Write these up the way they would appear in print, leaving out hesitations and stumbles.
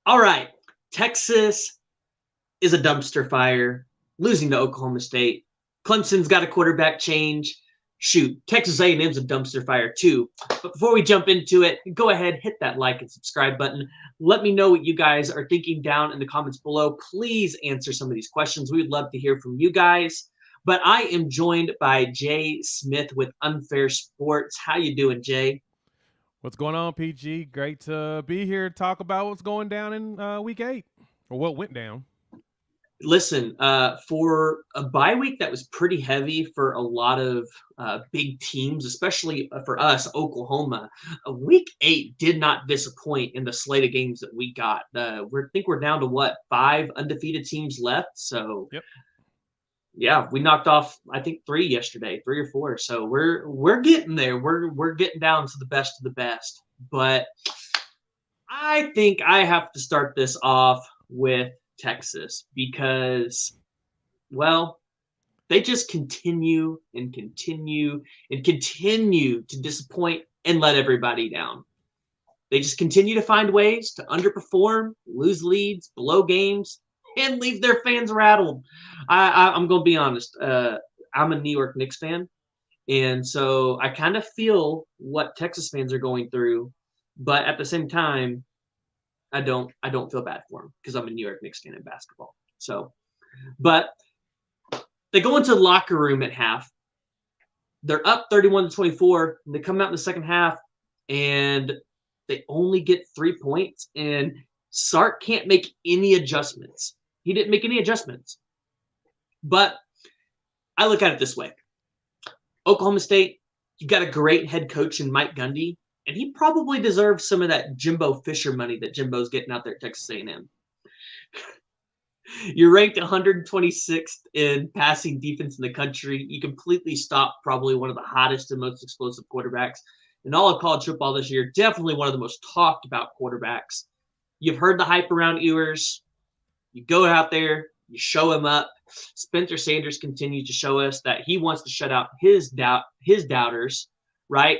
All right. Texas is a dumpster fire, losing to Oklahoma State. Clemson's got a quarterback change. Shoot, Texas A&M's a dumpster fire too. But before we jump into it, go ahead, hit that like and subscribe button. Let me know what you guys are thinking down in the comments below. Please answer some of these questions. We would love to hear from you guys. But I am joined by Jay Smith with Unfair Sports. How you doing, Jay? What's going on, PG? Great to be here to talk about what's going down in week 8, or what went down. Listen, for a bye week that was pretty heavy for a lot of big teams, especially for us, Oklahoma, week 8 did not disappoint in the slate of games that we got. I think we're down to what, 5 undefeated teams left. So Yep. yeah, we knocked off I think 3 yesterday, 3 or 4. So we're getting there. We're getting down to the best of the best. But I think I have to start this off with Texas because, well, they just continue and continue and continue to disappoint and let everybody down. They just continue to find ways to underperform, lose leads, blow games, and leave their fans rattled. I'm going to be honest. I'm a New York Knicks fan, and so I kind of feel what Texas fans are going through, but at the same time, I don't feel bad for them because I'm a New York Knicks fan in basketball. So, but they go into the locker room at half. They're up 31-24. And they come out in the second half and they only get 3 points. And Sark can't make any adjustments. He didn't make any adjustments. But I look at it this way: Oklahoma State, you got a great head coach in Mike Gundy, and he probably deserves some of that Jimbo Fisher money that Jimbo's getting out there at Texas A&M. You're ranked 126th in passing defense in the country. You completely stopped probably one of the hottest and most explosive quarterbacks in all of college football this year. Definitely one of the most talked about quarterbacks. You've heard the hype around Ewers. You go out there, you show him up. Spencer Sanders continues to show us that he wants to shut out his doubters, right?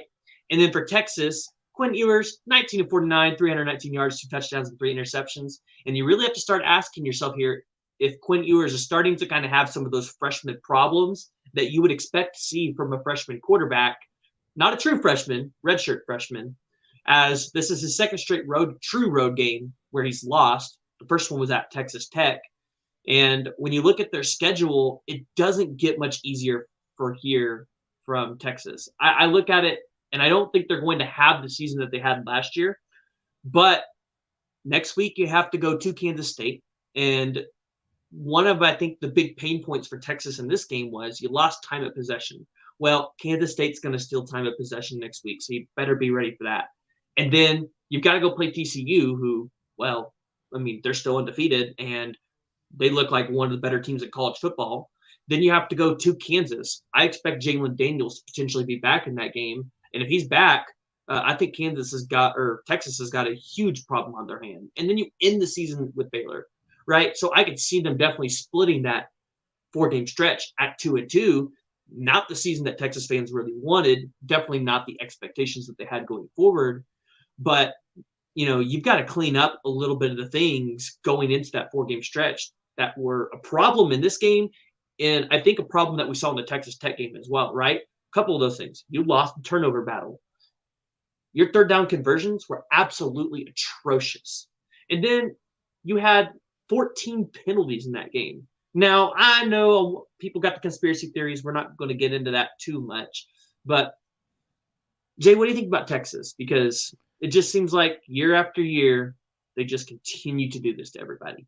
And then for Texas, Quinn Ewers, 19-49, 319 yards, 2 touchdowns, and 3 interceptions. And you really have to start asking yourself here if Quinn Ewers is starting to kind of have some of those freshman problems that you would expect to see from a freshman quarterback, not a true freshman, redshirt freshman, as this is his second straight true road game where he's lost. The first one was at Texas Tech. And when you look at their schedule, it doesn't get much easier for here from Texas. I look at it, and I don't think they're going to have the season that they had last year. But next week, you have to go to Kansas State. And one of, I think, the big pain points for Texas in this game was you lost time of possession. Well, Kansas State's going to steal time of possession next week, so you better be ready for that. And then you've got to go play TCU, who, well, I mean, they're still undefeated, and they look like one of the better teams in college football. Then you have to go to Kansas. I expect Jalen Daniels to potentially be back in that game. And if he's back, I think Texas has got a huge problem on their hand. And then you end the season with Baylor, right? So I could see them definitely splitting that 4-game stretch at 2-2. Not the season that Texas fans really wanted. Definitely not the expectations that they had going forward. But you've got to clean up a little bit of the things going into that 4-game stretch that were a problem in this game. And I think a problem that we saw in the Texas Tech game as well, right? A couple of those things. You lost the turnover battle. Your third down conversions were absolutely atrocious. And then you had 14 penalties in that game. Now, I know people got the conspiracy theories. We're not going to get into that too much. But, Jay, what do you think about Texas? Because it just seems like year after year, they just continue to do this to everybody.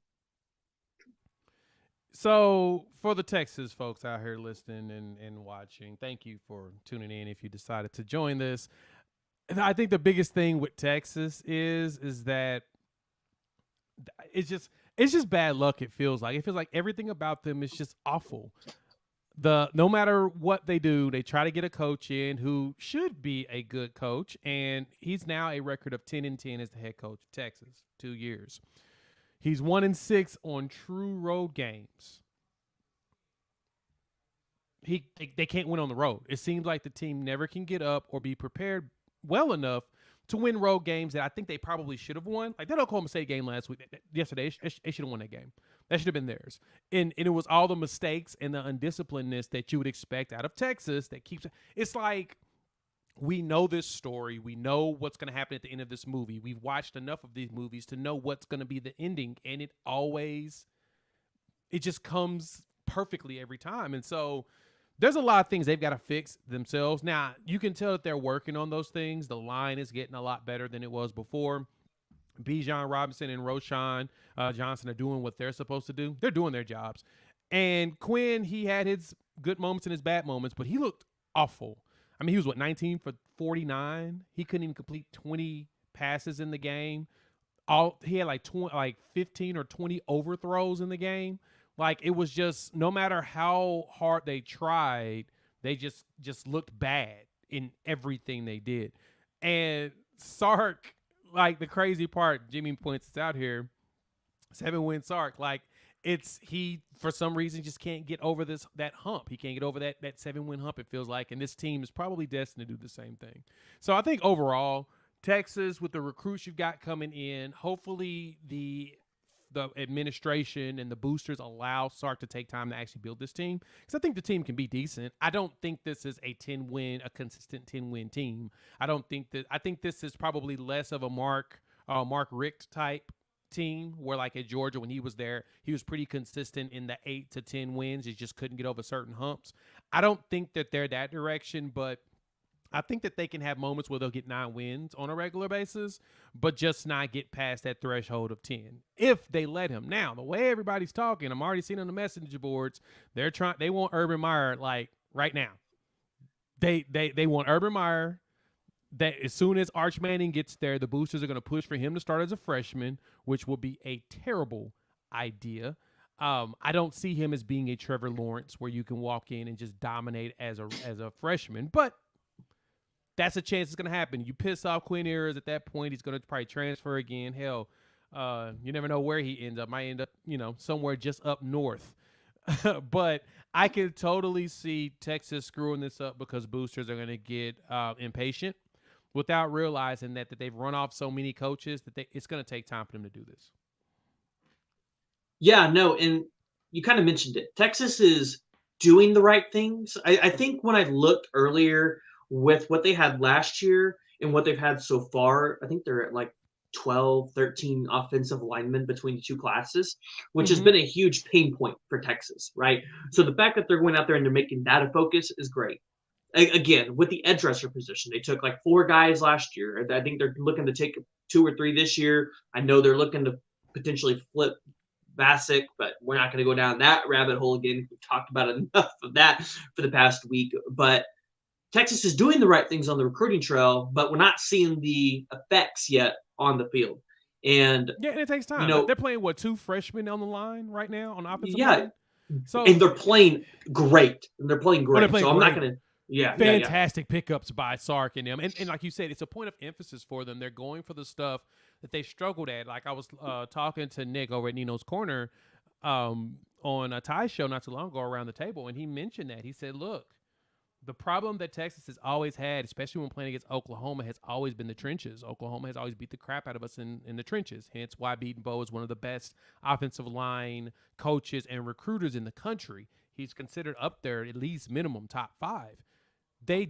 So, for the Texas folks out here listening and watching, thank you for tuning in if you decided to join this. And I think the biggest thing with Texas is that it's just bad luck. It feels like everything about them is just awful. No matter what they do, they try to get a coach in who should be a good coach, and he's now a record of 10-10 as the head coach of Texas, 2 years. He's 1-6 on true road games. They can't win on the road. It seems like the team never can get up or be prepared well enough to win road games that I think they probably should have won. Like that Oklahoma State game yesterday, they should have won that game. That should have been theirs. And it was all the mistakes and the undisciplinedness that you would expect out of Texas that keeps – it's like we know this story. We know what's going to happen at the end of this movie. We've watched enough of these movies to know what's going to be the ending, and it just comes perfectly every time. And so – there's a lot of things they've got to fix themselves. Now, you can tell that they're working on those things. The line is getting a lot better than it was before. Bijan Robinson and Roshan Johnson are doing what they're supposed to do. They're doing their jobs. And Quinn, he had his good moments and his bad moments, but he looked awful. I mean, he was, 19 for 49? He couldn't even complete 20 passes in the game. He had like 15 or 20 overthrows in the game. Like, it was just, no matter how hard they tried, they just looked bad in everything they did. And Sark, like, the crazy part, Jimmy points this out here, 7-win Sark, like, he, for some reason, just can't get over that hump. He can't get over that 7-win hump, it feels like, and this team is probably destined to do the same thing. So I think overall, Texas, with the recruits you've got coming in, hopefully the administration and the boosters allow Sark to take time to actually build this team, because I think the team can be decent. I don't think this is a consistent 10-win team. I think this is probably less of a Mark Richt type team, where like at Georgia when he was there, he was pretty consistent in the 8 to 10 wins. He just couldn't get over certain humps. I don't think that they're that direction, but I think that they can have moments where they'll get 9 wins on a regular basis, but just not get past that threshold of 10 if they let him. Now, the way everybody's talking, I'm already seeing on the messenger boards, they want Urban Meyer like right now. They want Urban Meyer. That as soon as Arch Manning gets there, the boosters are going to push for him to start as a freshman, which will be a terrible idea. I don't see him as being a Trevor Lawrence where you can walk in and just dominate as a freshman, but that's a chance it's going to happen. You piss off Quinn Ewers at that point, he's going to probably transfer again. Hell, you never know where he ends up. Might end up, somewhere just up north. But I can totally see Texas screwing this up because boosters are going to get impatient without realizing that they've run off so many coaches that it's going to take time for them to do this. Yeah, no, and you kind of mentioned it. Texas is doing the right things. I think when I looked earlier with what they had last year and what they've had so far, I think they're at like 12, 13 offensive linemen between the two classes, which has been a huge pain point for Texas, right? So the fact that they're going out there and they're making that a focus is great. Again, with the edge rusher position, they took like 4 guys last year. I think they're looking to take 2 or 3 this year. I know they're looking to potentially flip Bassick, but we're not going to go down that rabbit hole again. We've talked about enough of that for the past week, but Texas is doing the right things on the recruiting trail, but we're not seeing the effects yet on the field. And it takes time. They're playing 2 freshmen on the line right now on the offensive line. So and they're playing great. I'm not going to. Fantastic pickups by Sark and them, and like you said, it's a point of emphasis for them. They're going for the stuff that they struggled at. Like I was talking to Nick over at Nino's Corner on a Ty show not too long ago around the table, and he mentioned that. He said, "Look, the problem that Texas has always had, especially when playing against Oklahoma, has always been the trenches. Oklahoma has always beat the crap out of us in the trenches. Hence why Beaton Bowe is one of the best offensive line coaches and recruiters in the country. He's considered up there at least minimum top 5. We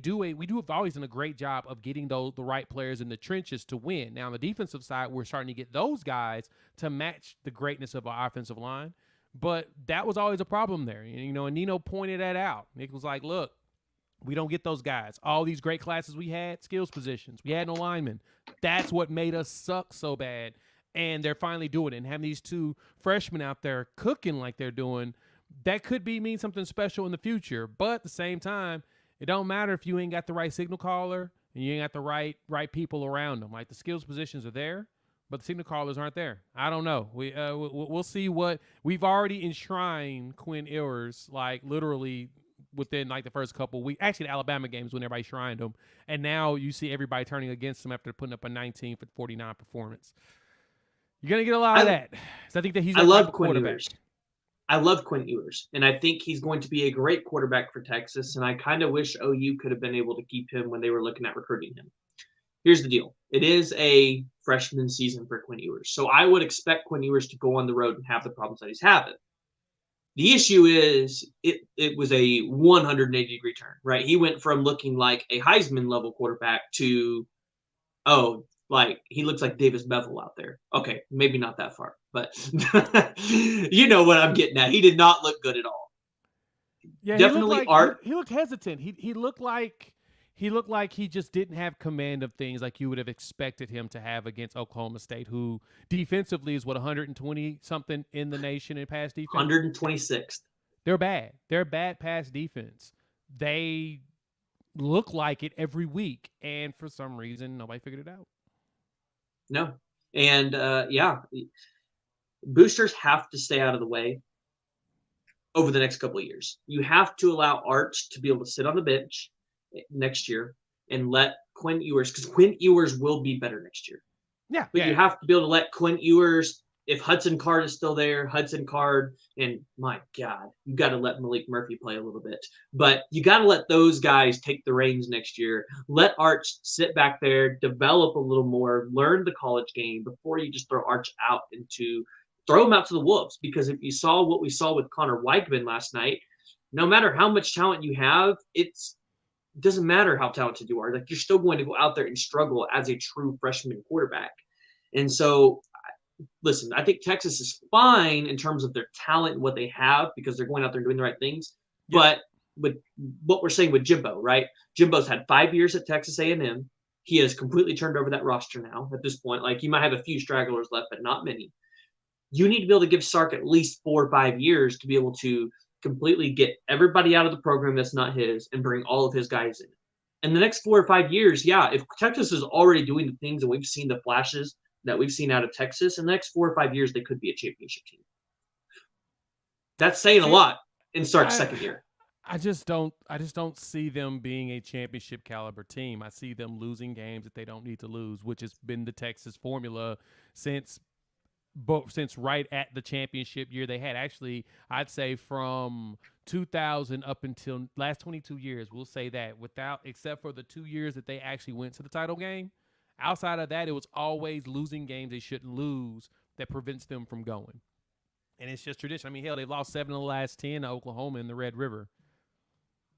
have always done a great job of getting the right players in the trenches to win. Now on the defensive side, we're starting to get those guys to match the greatness of our offensive line. But that was always a problem there. And Nino pointed that out. Nick was like, look, we don't get those guys. All these great classes we had, skills positions. We had no linemen. That's what made us suck so bad. And they're finally doing it. And having these 2 freshmen out there cooking like they're doing, that could mean something special in the future. But at the same time, it don't matter if you ain't got the right signal caller and you ain't got the right people around them. Like the skills positions are there, but the signal callers aren't there. I don't know. We'll see what we've already enshrined Quinn Ewers, like literally within like the first couple weeks. Actually, the Alabama games when everybody shrined him, and now you see everybody turning against him after putting up a 19 for 49 performance. You're gonna get a lot of that. So I think that he's. I love Quinn Ewers. I love Quinn Ewers, and I think he's going to be a great quarterback for Texas. And I kind of wish OU could have been able to keep him when they were looking at recruiting him, here's the deal. It is a freshman season for Quinn Ewers. So I would expect Quinn Ewers to go on the road and have the problems that he's having. The issue is it was a 180-degree turn, right? He went from looking like a Heisman level quarterback to, like he looks like Davis Bevel out there. Okay, maybe not that far, but you know what I'm getting at. He did not look good at all. Yeah, Definitely he looked hesitant. He looked like he just didn't have command of things like you would have expected him to have against Oklahoma State, who defensively is 120 something in the nation in pass defense. 126th. They're bad. They're a bad pass defense. They look like it every week, and for some reason, nobody figured it out. No, and boosters have to stay out of the way over the next couple of years. You have to allow Arch to be able to sit on the bench next year and let Quinn Ewers, because Quinn Ewers will be better next year. Yeah. But you have to be able to let Quinn Ewers, if Hudson Card is still there, Hudson Card, and my God, you got to let Malik Murphy play a little bit. But you got to let those guys take the reins next year. Let Arch sit back there, develop a little more, learn the college game before you just throw Arch out throw him out to the wolves. Because if you saw what we saw with Connor Weigman last night, no matter how much talent you have, it doesn't matter how talented you are. Like, you're still going to go out there and struggle as a true freshman quarterback. And so, listen, I think Texas is fine in terms of their talent and what they have because they're going out there and doing the right things. Yep. But with what we're saying with Jimbo, right? Jimbo's had 5 years at Texas A&M. He has completely turned over that roster now at this point. Like, you might have a few stragglers left, but not many. You need to be able to give Sark at least 4 or 5 years to be able to completely get everybody out of the program that's not his and bring all of his guys in. In the next 4 or 5 years, if Texas is already doing the things and we've seen the flashes that we've seen out of Texas, in the next 4 or 5 years, they could be a championship team. That's saying a lot in Sark's second year. I just don't see them being a championship caliber team. I see them losing games that they don't need to lose, which has been the Texas formula since right at the championship year they had. Actually, I'd say from 2000 up until last 22 years, we'll say that, except for the 2 years that they actually went to the title game. Outside of that, it was always losing games they shouldn't lose that prevents them from going. And it's just tradition. I mean, hell, they've lost 7 of the last 10 to Oklahoma in the Red River.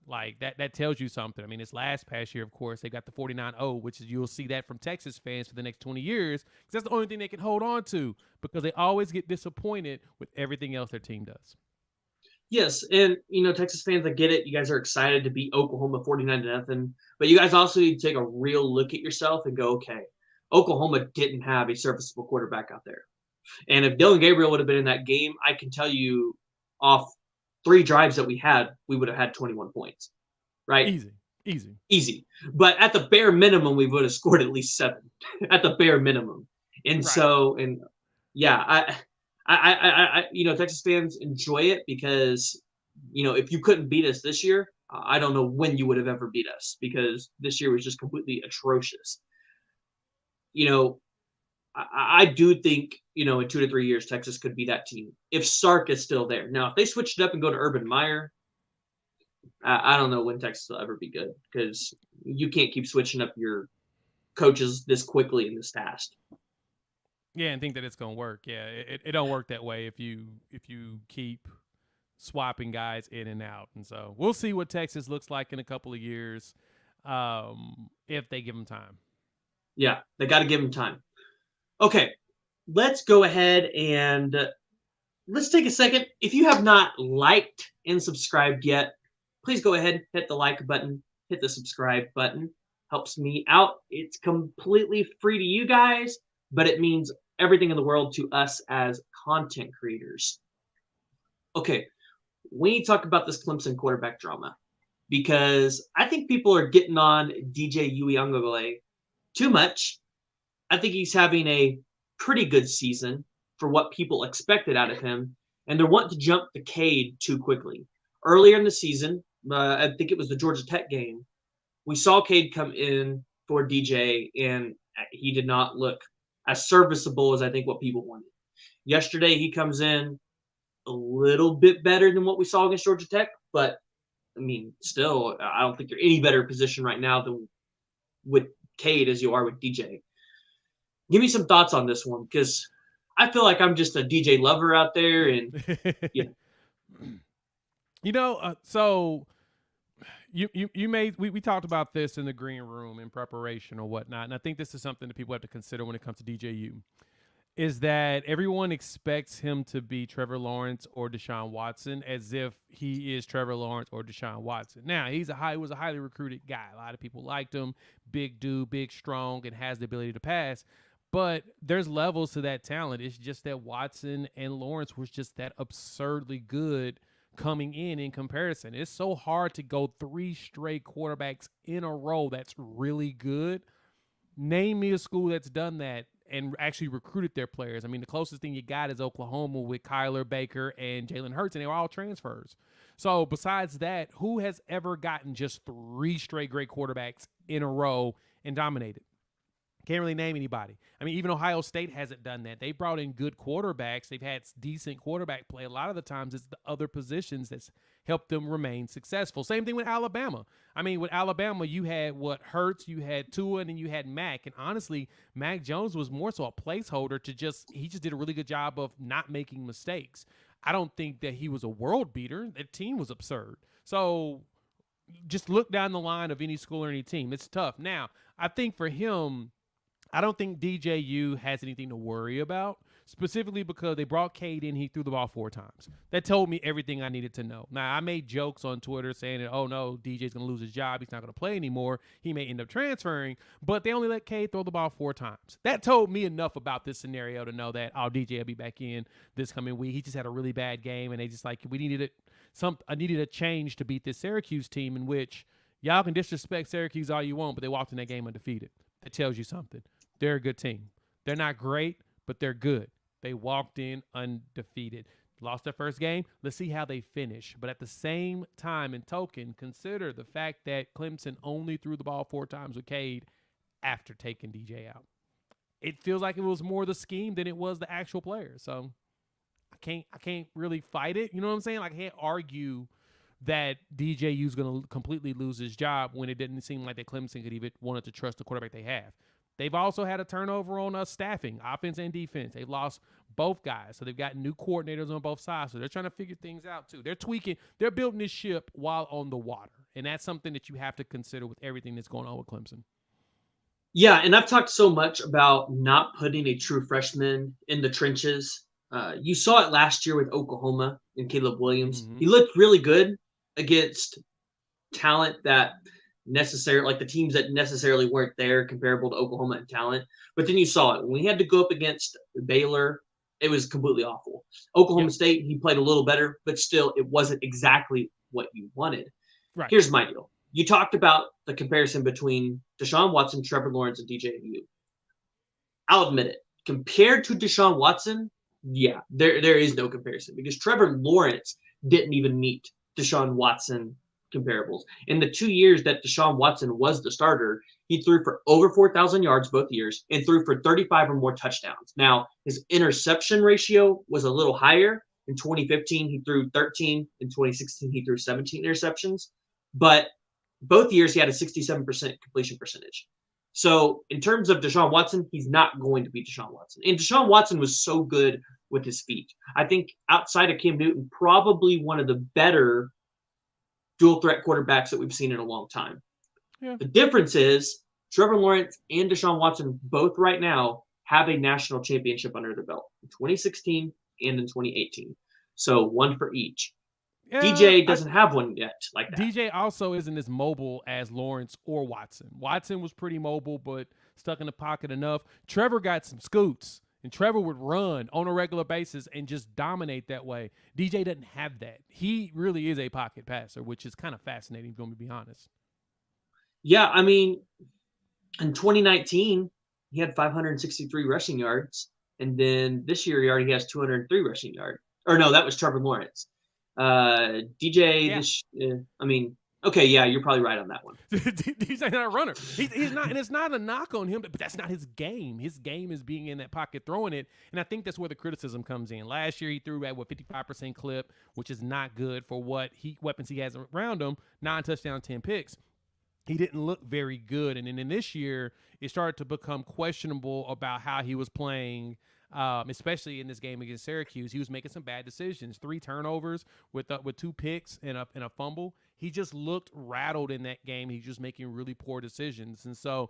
Like, that tells you something. I mean, this past year, of course, they got the 49-0, which is, you'll see that from Texas fans for the next 20 years, because that's the only thing they can hold on to, because they always get disappointed with everything else their team does. Yes, and, Texas fans, I get it. You guys are excited to beat Oklahoma 49-0, but you guys also need to take a real look at yourself and go, okay, Oklahoma didn't have a serviceable quarterback out there. And if Dylan Gabriel would have been in that game, I can tell you off 3 drives that we would have had 21 points, right? Easy. But at the bare minimum, we would have scored at least 7 at the bare minimum. And I Texas fans enjoy it because, if you couldn't beat us this year, I don't know when you would have ever beat us, because this year was just completely atrocious. I do think, in 2 to 3 years, Texas could be that team if Sark is still there. Now, if they switch it up and go to Urban Meyer, I don't know when Texas will ever be good, because you can't keep switching up your coaches this quickly and this fast. Yeah, and think that it's going to work. Yeah, it don't work that way if you keep swapping guys in and out. And so we'll see what Texas looks like in a couple of years if they give them time. Yeah, they got to give them time. Okay, let's go ahead and let's take a second. If you have not liked and subscribed yet, please go ahead, hit the like button, hit the subscribe button. Helps me out. It's completely free to you guys, but it means everything in the world to us as content creators. Okay, we need to talk about this Clemson quarterback drama, because I think people are getting on DJ Uiagalelei too much. I think he's having a pretty good season for what people expected out of him, and they're wanting to jump the Cade too quickly. Earlier in the season, I think it was the Georgia Tech game, we saw Cade come in for DJ, and he did not look as serviceable as I think what people wanted. Yesterday, he comes in a little bit better than what we saw against Georgia Tech, but, I mean, still, I don't think they're any better position right now than with Cade as you are with DJ. Give me some thoughts on this one, because I feel like I'm just a DJ lover out there, and so we talked about this in the green room in preparation or whatnot, and I think this is something that people have to consider when it comes to DJU, is that everyone expects him to be Trevor Lawrence or Deshaun Watson, as if he is Trevor Lawrence or Deshaun Watson. Now, he was a highly recruited guy. A lot of people liked him. Big dude, big, strong, and has the ability to pass. But there's levels to that talent. It's just that Watson and Lawrence was just that absurdly good coming in comparison. It's so hard to go 3 straight quarterbacks in a row that's really good. Name me a school that's done that and actually recruited their players. I mean, the closest thing you got is Oklahoma with Kyler, Baker, and Jalen Hurts, and they were all transfers. So besides that, who has ever gotten just 3 straight great quarterbacks in a row and dominated? Can't really name anybody. I mean, even Ohio State hasn't done that. They brought in good quarterbacks. They've had decent quarterback play. A lot of the times it's the other positions that's helped them remain successful. Same thing with Alabama. I mean, with Alabama, you had Hurts, you had Tua, and then you had Mac. And honestly, Mac Jones was more so a placeholder he just did a really good job of not making mistakes. I don't think that he was a world beater. That team was absurd. So just look down the line of any school or any team. It's tough. Now, I think for him, I don't think DJU has anything to worry about, specifically because they brought Kayden. He threw the ball 4 times. That told me everything I needed to know. Now, I made jokes on Twitter saying that, oh, no, DJ's going to lose his job. He's not going to play anymore. He may end up transferring, but they only let Cade throw the ball 4 times. That told me enough about this scenario to know that, DJ will be back in this coming week. He just had a really bad game, and they just I needed a change to beat this Syracuse team, in which y'all can disrespect Syracuse all you want, but they walked in that game undefeated. That tells you something. They're a good team. They're not great, but they're good. They walked in undefeated. Lost their first game. Let's see how they finish. But at the same time and token, consider the fact that Clemson only threw the ball 4 times with Cade after taking DJ out. It feels like it was more the scheme than it was the actual player. So I can't really fight it. You know what I'm saying? I can't argue that DJU's going to completely lose his job when it didn't seem like that Clemson could even wanted to trust the quarterback they have. They've also had a turnover on staffing, offense and defense. They've lost both guys, so they've got new coordinators on both sides. So they're trying to figure things out too. They're tweaking. They're building this ship while on the water, and that's something that you have to consider with everything that's going on with Clemson. Yeah, and I've talked so much about not putting a true freshman in the trenches. You saw it last year with Oklahoma and Caleb Williams. Mm-hmm. He looked really good against talent that the teams that necessarily weren't there, comparable to Oklahoma in talent. But then you saw it. When we had to go up against Baylor, it was completely awful. Oklahoma State, he played a little better, but still it wasn't exactly what you wanted. Right. Here's my deal. You talked about the comparison between Deshaun Watson, Trevor Lawrence, and DJU. I'll admit it. Compared to Deshaun Watson, yeah, there is no comparison, because Trevor Lawrence didn't even meet Deshaun Watson comparables. In the 2 years that Deshaun Watson was the starter, he threw for over 4,000 yards both years and threw for 35 or more touchdowns. Now, his interception ratio was a little higher. In 2015, he threw 13. In 2016, he threw 17 interceptions. But both years, he had a 67% completion percentage. So in terms of Deshaun Watson, he's not going to be Deshaun Watson. And Deshaun Watson was so good with his feet. I think outside of Cam Newton, probably one of the better dual threat quarterbacks that we've seen in a long time. Yeah. The difference is Trevor Lawrence and Deshaun Watson both right now have a national championship under their belt in 2016 and in 2018. So one for each. Yeah, DJ doesn't have one yet like that. DJ also isn't as mobile as Lawrence or Watson. Watson was pretty mobile, but stuck in the pocket enough. Trevor got some scoots. And Trevor would run on a regular basis and just dominate that way. DJ doesn't have that. He really is a pocket passer, which is kind of fascinating, if I'm going to be honest. Yeah, I mean, in 2019, he had 563 rushing yards. And then this year, he already has 203 rushing yards. Or no, that was Trevor Lawrence. DJ, okay, yeah, you're probably right on that one. He's not a runner. He's not, and it's not a knock on him, but that's not his game. His game is being in that pocket, throwing it, and I think that's where the criticism comes in. Last year, he threw at 55% clip, which is not good for what weapons he has around him. 9 touchdowns, 10 picks. he didn't look very good. And then in this year, it started to become questionable about how he was playing, especially in this game against Syracuse. He was making some bad decisions, 3 turnovers with 2 picks and a fumble. He just looked rattled in that game. He's just making really poor decisions. And so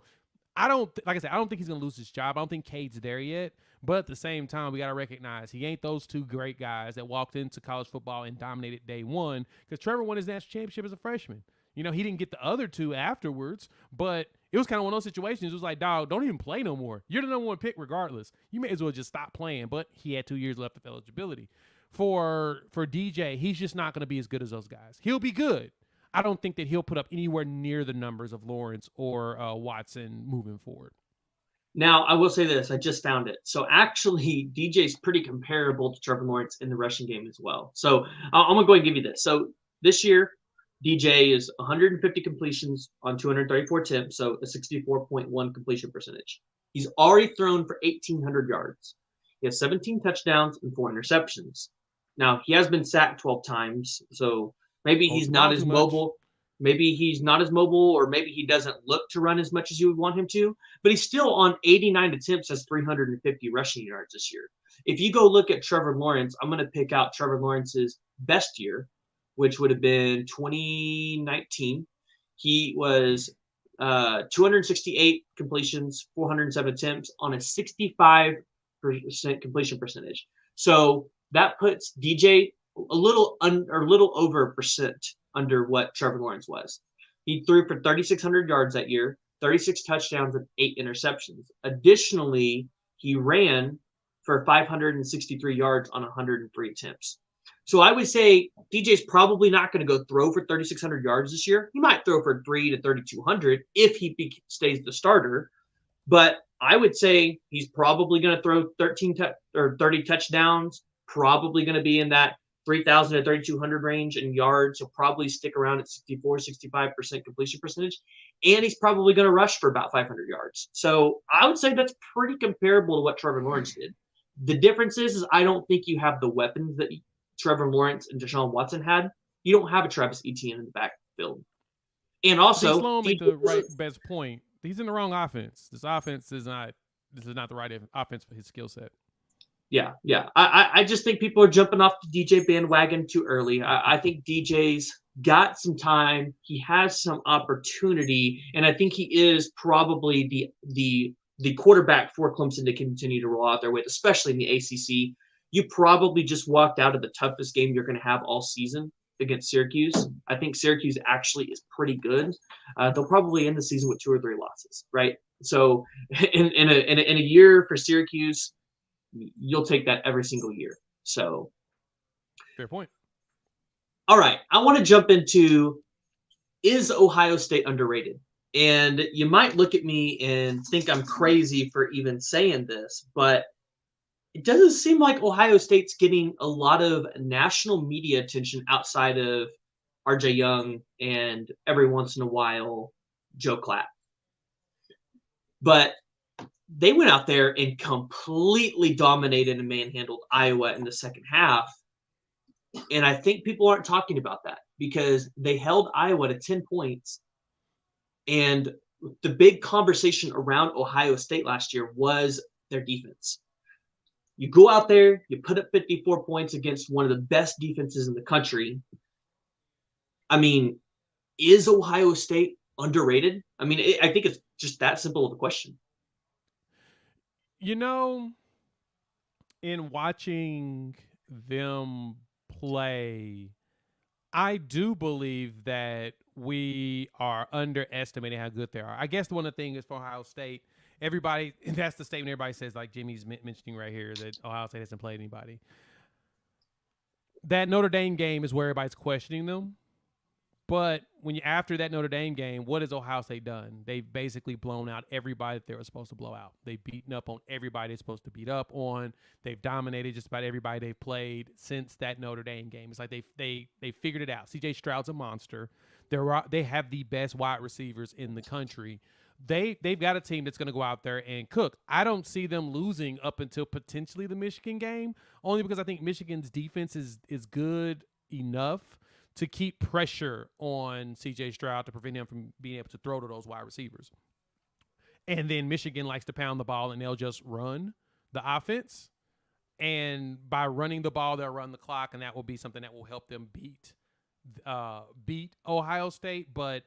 like I said, I don't think he's going to lose his job. I don't think Cade's there yet. But at the same time, we got to recognize he ain't those 2 great guys that walked into college football and dominated day one, because Trevor won his national championship as a freshman. You know, he didn't get the other 2 afterwards, but it was kind of one of those situations. It was like, dog, don't even play no more. You're the number 1 pick regardless. You may as well just stop playing. But he had 2 years left of eligibility. For DJ, he's just not going to be as good as those guys. He'll be good. I don't think that he'll put up anywhere near the numbers of Lawrence or Watson moving forward. Now, I will say this. I just found it. So actually, DJ's pretty comparable to Trevor Lawrence in the rushing game as well. So I'm going to go ahead and give you this. So this year, DJ is 150 completions on 234 attempts, so a 64.1 completion percentage. He's already thrown for 1,800 yards. He has 17 touchdowns and 4 interceptions. Now, he has been sacked 12 times, so maybe he's not as mobile. Maybe he's not as mobile, or maybe he doesn't look to run as much as you would want him to, but he's still on 89 attempts, has 350 rushing yards this year. If you go look at Trevor Lawrence, I'm going to pick out Trevor Lawrence's best year, which would have been 2019. He was 268 completions, 407 attempts on a 65% completion percentage. So that puts DJ a little over a percent under what Trevor Lawrence was. He threw for 3,600 yards that year, 36 touchdowns and 8 interceptions. Additionally, he ran for 563 yards on 103 attempts. So I would say DJ's probably not going to go throw for 3,600 yards this year. He might throw for 3 to 3,200 if he stays the starter. But I would say he's probably going to throw 30 touchdowns, probably going to be in that 3,000 to 3,200 range in yards. He'll probably stick around at 65% completion percentage. And he's probably going to rush for about 500 yards. So I would say that's pretty comparable to what Trevor Lawrence did. The difference is I don't think you have the weapons that Trevor Lawrence and Deshaun Watson had. You don't have a Travis Etienne in the backfield. And also, Sloan made the right best point. He's in the wrong offense. This offense is not the right offense for his skill set. Yeah. I just think people are jumping off the DJ bandwagon too early. I think DJ's got some time. He has some opportunity, and I think he is probably the quarterback for Clemson to continue to roll out their way, especially in the ACC. You probably just walked out of the toughest game you're going to have all season against Syracuse. I think Syracuse actually is pretty good. They'll probably end the season with 2 or 3 losses, right? So in a year for Syracuse, you'll take that every single year. So fair point. All right. I want to jump into, is Ohio State underrated? And you might look at me and think I'm crazy for even saying this, but it doesn't seem like Ohio State's getting a lot of national media attention outside of RJ Young and every once in a while Joe Klatt. But they went out there and completely dominated and manhandled Iowa in the second half. And I think people aren't talking about that because they held Iowa to 10 points. And the big conversation around Ohio State last year was their defense. You go out there, you put up 54 points against one of the best defenses in the country. I mean, is Ohio State underrated? I mean, I think it's just that simple of a question. You know, in watching them play, I do believe that we are underestimating how good they are. I guess one of the things is for Ohio State, everybody, and that's the statement everybody says, like Jimmy's mentioning right here, that Ohio State hasn't played anybody. That Notre Dame game is where everybody's questioning them. But after that Notre Dame game, what has Ohio State done? They've basically blown out everybody that they were supposed to blow out. They've beaten up on everybody they're supposed to beat up on. They've dominated just about everybody they've played since that Notre Dame game. It's like they figured it out. C.J. Stroud's a monster. They have the best wide receivers in the country. They've got a team that's going to go out there and cook. I don't see them losing up until potentially the Michigan game, only because I think Michigan's defense is good enough to keep pressure on C.J. Stroud to prevent him from being able to throw to those wide receivers. And then Michigan likes to pound the ball, and they'll just run the offense. And by running the ball, they'll run the clock, and that will be something that will help them beat Ohio State. But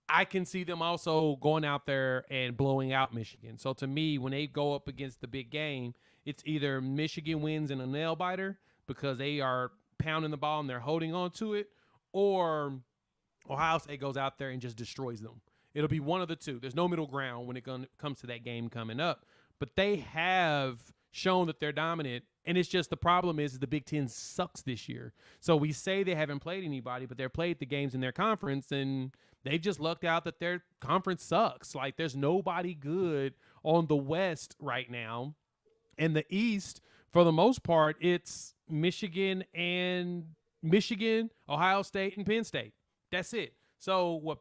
I can see them also going out there and blowing out Michigan. So to me, when they go up against the big game, it's either Michigan wins in a nail biter because they are pounding the ball and they're holding on to it, or Ohio State goes out there and just destroys them. It'll be one of the two. There's no middle ground when it comes to that game coming up. But they have shown that they're dominant, and it's just the problem is the Big Ten sucks this year. So we say they haven't played anybody, but they've played the games in their conference, and they've just lucked out that their conference sucks. Like, there's nobody good on the West right now. And the East, for the most part, it's Michigan, Ohio State, and Penn State. That's it. So what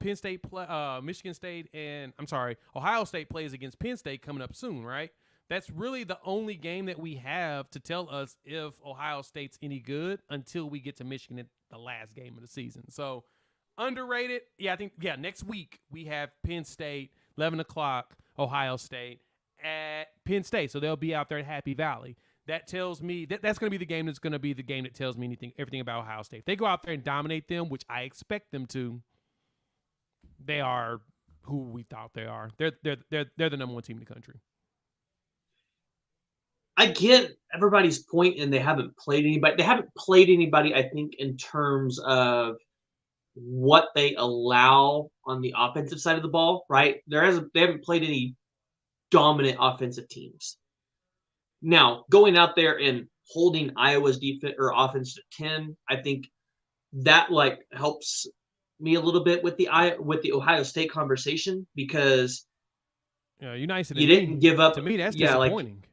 Ohio State plays against Penn State coming up soon, right? That's really the only game that we have to tell us if Ohio State's any good until we get to Michigan at the last game of the season. So underrated. Yeah, I think, next week we have Penn State, 11 o'clock, Ohio State at Penn State. So they'll be out there at Happy Valley. That tells me that's going to be the game that's going to be the game that tells me everything about Ohio State. If they go out there and dominate them, which I expect them to, they are who we thought they are. They're the number one team in the country. I get everybody's point, and they haven't played anybody. They haven't played anybody, I think, in terms of what they allow on the offensive side of the ball, right? They haven't played any dominant offensive teams. Now, going out there and holding Iowa's defense or offense to 10, I think that helps me a little bit with the Ohio State conversation, because you're nicer than you didn't give up. To me, that's disappointing.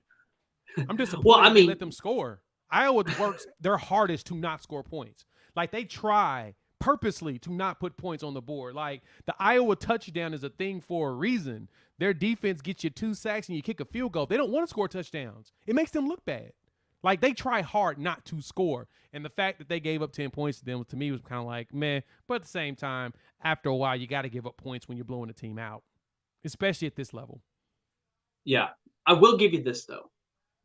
I'm disappointed. Well, I mean, they let them score. Iowa works their hardest to not score points. Like, they try purposely to not put points on the board. Like, the Iowa touchdown is a thing for a reason. Their defense gets you 2 sacks and you kick a field goal. They don't want to score touchdowns. It makes them look bad. Like, they try hard not to score. And the fact that they gave up 10 points to them, to me, was kind of like, meh. But at the same time, after a while, you got to give up points when you're blowing a team out, especially at this level. Yeah. I will give you this, though.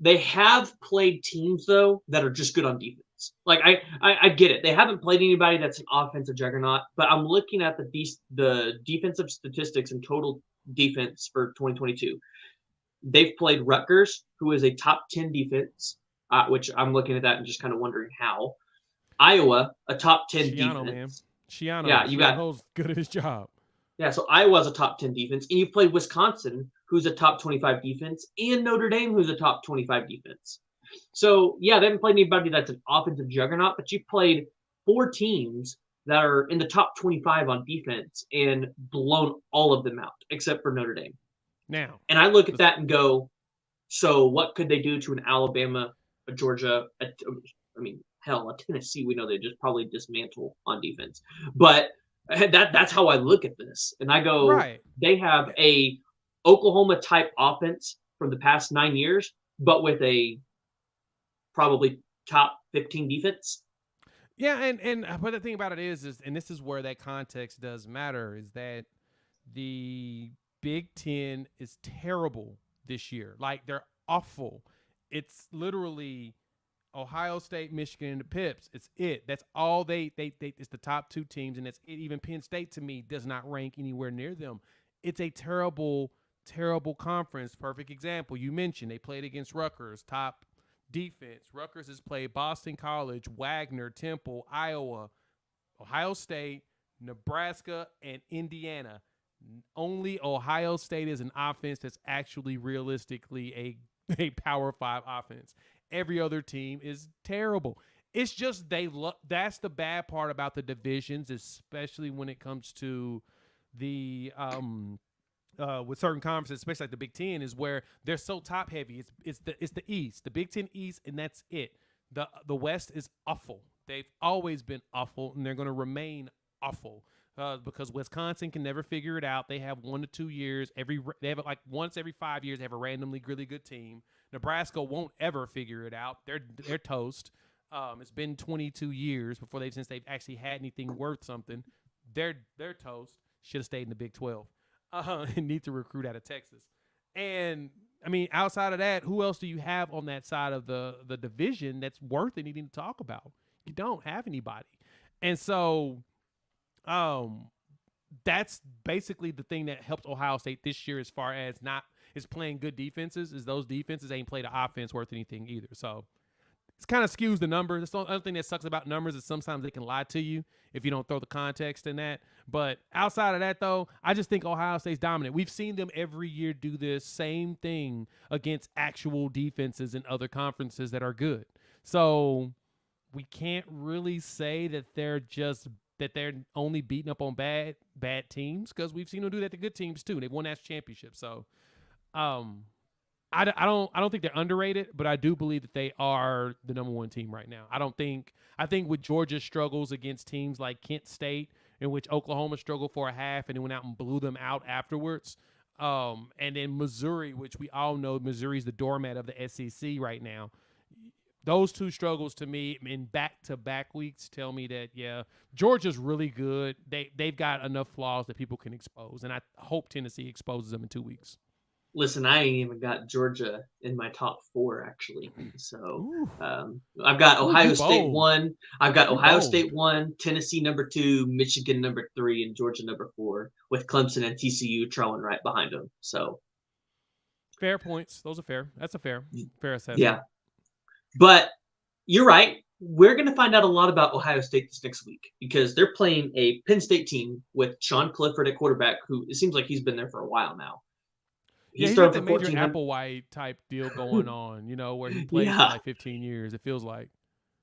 They have played teams, though, that are just good on defense. Like, I get it. They haven't played anybody that's an offensive juggernaut, but I'm looking at the defensive statistics and total defense for 2022. They've played Rutgers, who is a top 10 defense, which I'm looking at that and just kind of wondering how. Iowa, a top 10 defense. Man. Schiano. Yeah, you got good at his job. Yeah, so Iowa's a top 10 defense, and you've played Wisconsin, who's a top 25 defense, and Notre Dame, who's a top 25 defense. So, yeah, they haven't played anybody that's an offensive juggernaut, but you've played 4 teams that are in the top 25 on defense and blown all of them out, except for Notre Dame. Now, and I look at that and go, so what could they do to an Alabama, a Georgia, a Tennessee? We know they just probably dismantle on defense. But that's how I look at this. And I go, right. They have a Oklahoma-type offense from the past 9 years, but with a probably top 15 defense. Yeah, but the thing about it is, and this is where that context does matter, is that the Big Ten is terrible this year. Like, they're awful. It's literally Ohio State, Michigan, and the Pips. It's it. That's all they it's the top 2 teams, and that's it. Even Penn State, to me, does not rank anywhere near them. It's a terrible, terrible conference. Perfect example. You mentioned they played against Rutgers, top defense. Rutgers has played Boston College, Wagner, Temple, Iowa, Ohio State, Nebraska, and Indiana. Only Ohio State is an offense that's actually realistically a Power 5 offense. Every other team is terrible. It's just that's the bad part about the divisions, especially when it comes to the with certain conferences, especially like the Big Ten, is where they're so top heavy. It's the East, the Big Ten East, and that's it. The West is awful. They've always been awful, and they're going to remain awful. Because Wisconsin can never figure it out. They have 1 to 2 years. They have like once every 5 years. They have a randomly really good team. Nebraska won't ever figure it out. They're toast. It's been 22 years since they've actually had anything worth something. They're toast. Should have stayed in the Big 12. And need to recruit out of Texas. And I mean, outside of that, who else do you have on that side of the division that's worth anything to talk about? You don't have anybody. And so, that's basically the thing that helps Ohio State this year, as far as is playing good defenses. Is those defenses ain't played an offense worth anything either. So it's kind of skews the numbers. That's the other thing that sucks about numbers, is sometimes they can lie to you if you don't throw the context in that. But outside of that, though, I just think Ohio State's dominant. We've seen them every year do this same thing against actual defenses in other conferences that are good. So we can't really say that they're only beating up on bad teams, because we've seen them do that to good teams too. They've won that championship. So I don't think they're underrated, but I do believe that they are the number one team right now. I think with Georgia's struggles against teams like Kent State, in which Oklahoma struggled for a half and then went out and blew them out afterwards, and then Missouri, which we all know Missouri's the doormat of the SEC right now. Those two struggles to me in back-to-back weeks tell me that, yeah, Georgia's really good. They've got enough flaws that people can expose, and I hope Tennessee exposes them in 2 weeks. Listen, I ain't even got Georgia in my top 4, actually. So I've got Ohio State 1. I've got Ohio State 1, Tennessee number 2, Michigan number 3, and Georgia number 4, with Clemson and TCU trailing right behind them. So fair points. Those are fair. That's a fair assessment. Yeah. But you're right. We're going to find out a lot about Ohio State this next week, because they're playing a Penn State team with Sean Clifford at quarterback, who it seems like he's been there for a while now. He's got the major Applewhite type deal going on, where he played for like 15 years, it feels like.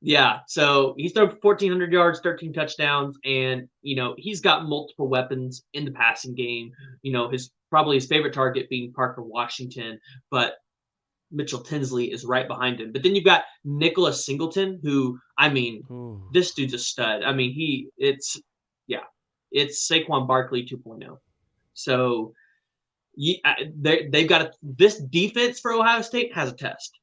Yeah, so he's thrown 1,400 yards, 13 touchdowns, and, he's got multiple weapons in the passing game. Probably his favorite target being Parker Washington, but Mitchell Tinsley is right behind him. But then you've got Nicholas Singleton, who, this dude's a stud. It's Saquon Barkley 2.0. So they've got this defense for Ohio State has a test.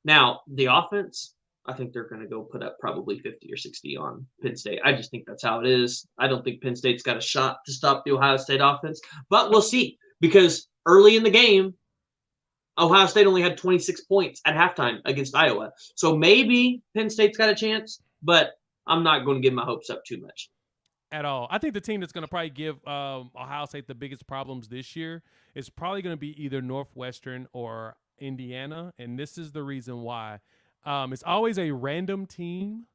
Now, the offense, I think they're going to go put up probably 50 or 60 on Penn State. I just think that's how it is. I don't think Penn State's got a shot to stop the Ohio State offense, but we'll see, because early in the game, Ohio State only had 26 points at halftime against Iowa. So maybe Penn State's got a chance, but I'm not going to get my hopes up too much. At all. I think the team that's going to probably give Ohio State the biggest problems this year is probably going to be either Northwestern or Indiana, and this is the reason why. It's always a random team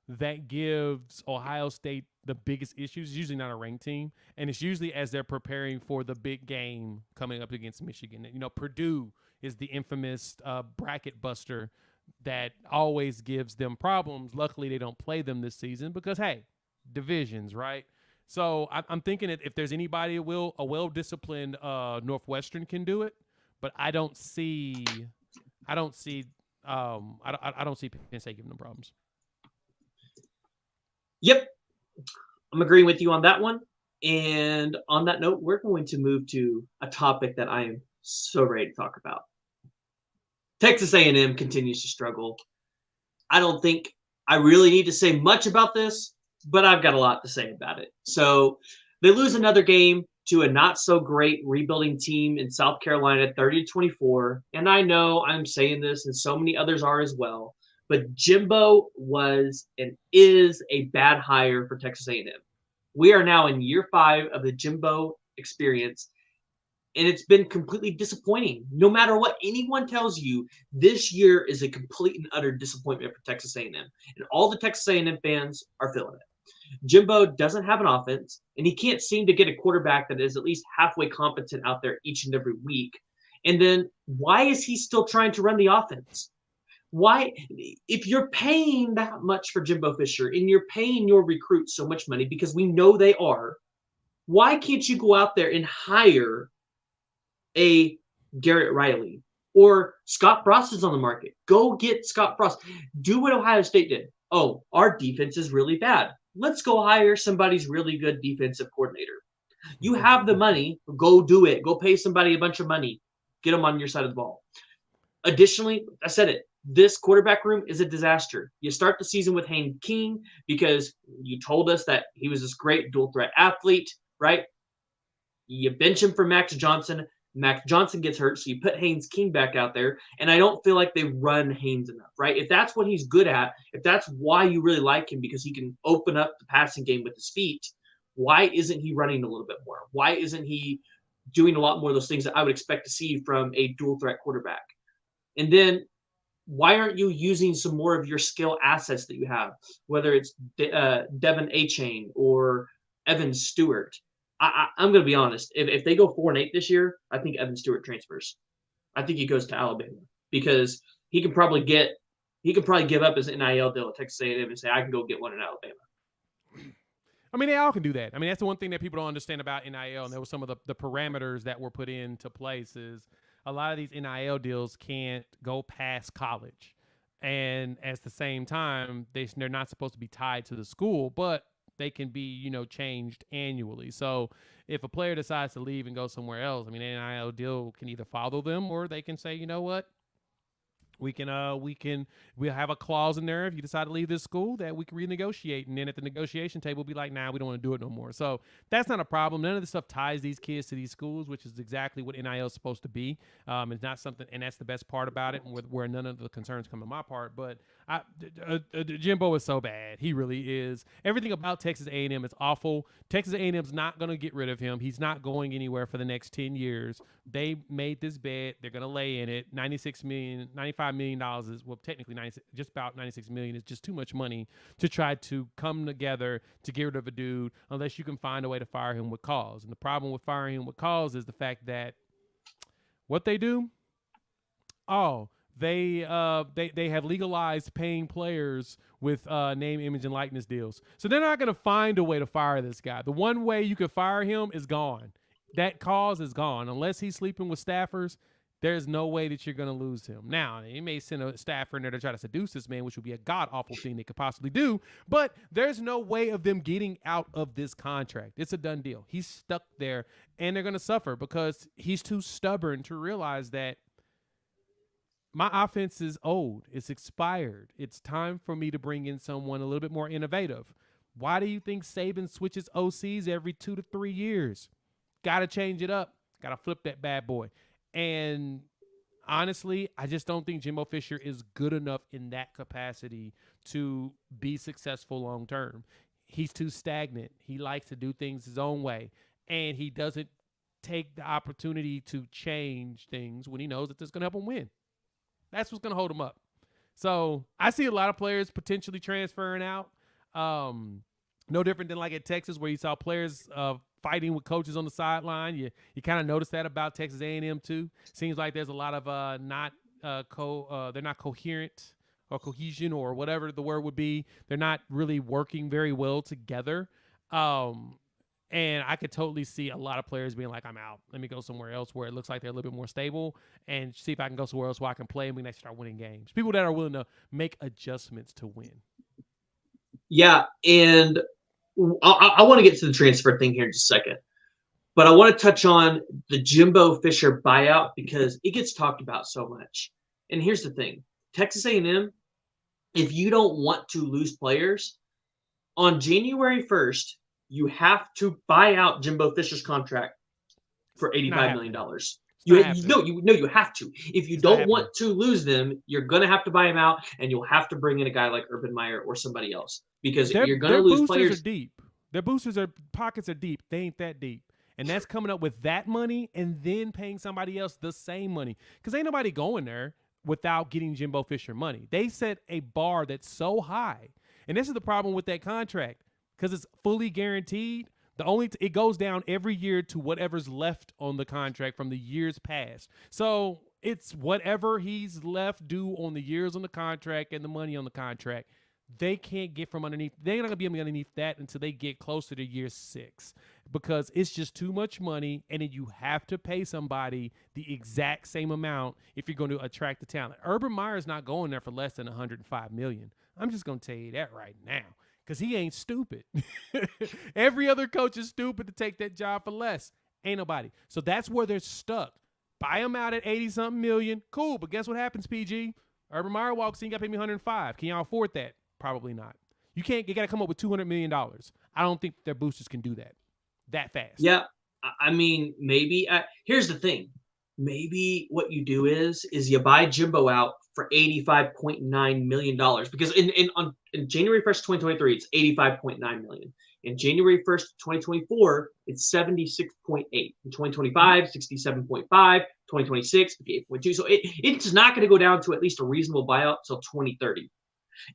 that gives Ohio State the biggest issues. It's usually not a ranked team, and it's usually as they're preparing for the big game coming up against Michigan. Purdue is the infamous bracket buster that always gives them problems. Luckily, they don't play them this season because, hey, divisions, right? So I'm thinking that if there's anybody a well-disciplined Northwestern can do it, but I don't see Penn State giving them problems. Yep, I'm agreeing with you on that one. And on that note, we're going to move to a topic that I am so ready to talk about. Texas A&M continues to struggle. I don't think I really need to say much about this, but I've got a lot to say about it. So they lose another game to a not-so-great rebuilding team in South Carolina, 30-24. And I know I'm saying this, and so many others are as well, but Jimbo was and is a bad hire for Texas A&M. We are now in year 5 of the Jimbo experience, and it's been completely disappointing. No matter what anyone tells you, this year is a complete and utter disappointment for Texas A&M. And all the Texas A&M fans are feeling it. Jimbo doesn't have an offense, and he can't seem to get a quarterback that is at least halfway competent out there each and every week. And then why is he still trying to run the offense? Why, if you're paying that much for Jimbo Fisher and you're paying your recruits so much money, because we know they are, why can't you go out there and hire a Garrett Riley or Scott Frost is on the market? Go get Scott Frost. Do what Ohio State did. Oh, our defense is really bad. Let's go hire somebody's really good defensive coordinator. You have the money. Go do it. Go pay somebody a bunch of money. Get them on your side of the ball. Additionally, I said it. this quarterback room is a disaster. You start the season with Haynes King because you told us that he was this great dual threat athlete, right? You bench him for Max Johnson. Max Johnson gets hurt, so you put Haynes King back out there, and I don't feel like they run Haynes enough, right? If that's what he's good at, if that's why you really like him because he can open up the passing game with his feet, why isn't he running a little bit more? Why isn't he doing a lot more of those things that I would expect to see from a dual threat quarterback? And then why aren't you using some more of your skill assets that you have, whether it's Devin A-Chain or Evan Stewart? I'm going to be honest. If they go 4-8 this year, I think Evan Stewart transfers. I think he goes to Alabama because he could probably give up his NIL deal at Texas A&M and say, I can go get one in Alabama. I mean, they all can do that. I mean, that's the one thing that people don't understand about NIL, and there were some of the parameters that were put into place is a lot of these NIL deals can't go past college. And at the same time, they're not supposed to be tied to the school, but they can be, changed annually. So if a player decides to leave and go somewhere else, I mean, an NIL deal can either follow them or they can say, you know what? We'll have a clause in there if you decide to leave this school that we can renegotiate, and then at the negotiation table we'll be like, nah, we don't want to do it no more. So that's not a problem. None of this stuff ties these kids to these schools, which is exactly what NIL is supposed to be. It's not something, and that's the best part about it, where none of the concerns come to my part. But Jimbo is so bad. He really is. Everything about Texas A&M is awful. Texas A&M's not going to get rid of him. He's not going anywhere for the next 10 years. They made this bet. They're going to lay in it. $95 million is, well, technically just about $96 million is just too much money to try to come together to get rid of a dude unless you can find a way to fire him with cause. And the problem with firing him with cause is the fact that what they do, they have legalized paying players with name, image, and likeness deals. So they're not going to find a way to fire this guy. The one way you could fire him is gone. That cause is gone. Unless he's sleeping with staffers, there's no way that you're going to lose him. Now, he may send a staffer in there to try to seduce this man, which would be a god-awful thing they could possibly do, but there's no way of them getting out of this contract. It's a done deal. He's stuck there, and they're going to suffer because he's too stubborn to realize that my offense is old. It's expired. It's time for me to bring in someone a little bit more innovative. Why do you think Saban switches OCs every 2 to 3 years? Got to change it up. Got to flip that bad boy. And honestly, I just don't think Jimbo Fisher is good enough in that capacity to be successful long term. He's too stagnant. He likes to do things his own way. And he doesn't take the opportunity to change things when he knows that this is going to help him win. That's what's going to hold him up. So I see a lot of players potentially transferring out. No different than like at Texas where you saw players fighting with coaches on the sideline. You kind of notice that about Texas A&M too. Seems like there's a lot of they're not coherent or cohesion or whatever the word would be. They're not really working very well together. And I could totally see a lot of players being like, I'm out. Let me go somewhere else where it looks like they're a little bit more stable and see if I can go somewhere else where I can play and we can actually start winning games. People that are willing to make adjustments to win. Yeah, and I want to get to the transfer thing here in just a second. But I want to touch on the Jimbo Fisher buyout because it gets talked about so much. And here's the thing. Texas A&M, if you don't want to lose players, on January 1st, you have to buy out Jimbo Fisher's contract for $85 million. You have to. If you don't want to lose them, you're going to have to buy them out, and you'll have to bring in a guy like Urban Meyer or somebody else because you're going to lose players. Are deep. Their pockets are deep. They ain't that deep. And that's coming up with that money and then paying somebody else the same money because ain't nobody going there without getting Jimbo Fisher money. They set a bar that's so high, and this is the problem with that contract. Because it's fully guaranteed, it goes down every year to whatever's left on the contract from the years past. So it's whatever he's left due on the years on the contract and the money on the contract. They can't get from underneath. They're not going to be underneath that until they get closer to year 6 because it's just too much money, and then you have to pay somebody the exact same amount if you're going to attract the talent. Urban Meyer's not going there for less than $105 million. I'm just going to tell you that right now. Because he ain't stupid. Every other coach is stupid to take that job for less. Ain't nobody. So that's where they're stuck. Buy them out at 80-something million. Cool, but guess what happens, PG? Urban Meyer walks in, you got to pay me 105. Can y'all afford that? Probably not. You got to come up with $200 million. I don't think their boosters can do that fast. Yeah, I mean, maybe. Here's the thing. Maybe what you do is you buy Jimbo out for $85.9 million, because in January 1st, 2023, it's $85.9 million. In January 1st, 2024, it's 76.8. In 2025, 67.5. 2026, 58.2. So it's not going to go down to at least a reasonable buyout until 2030.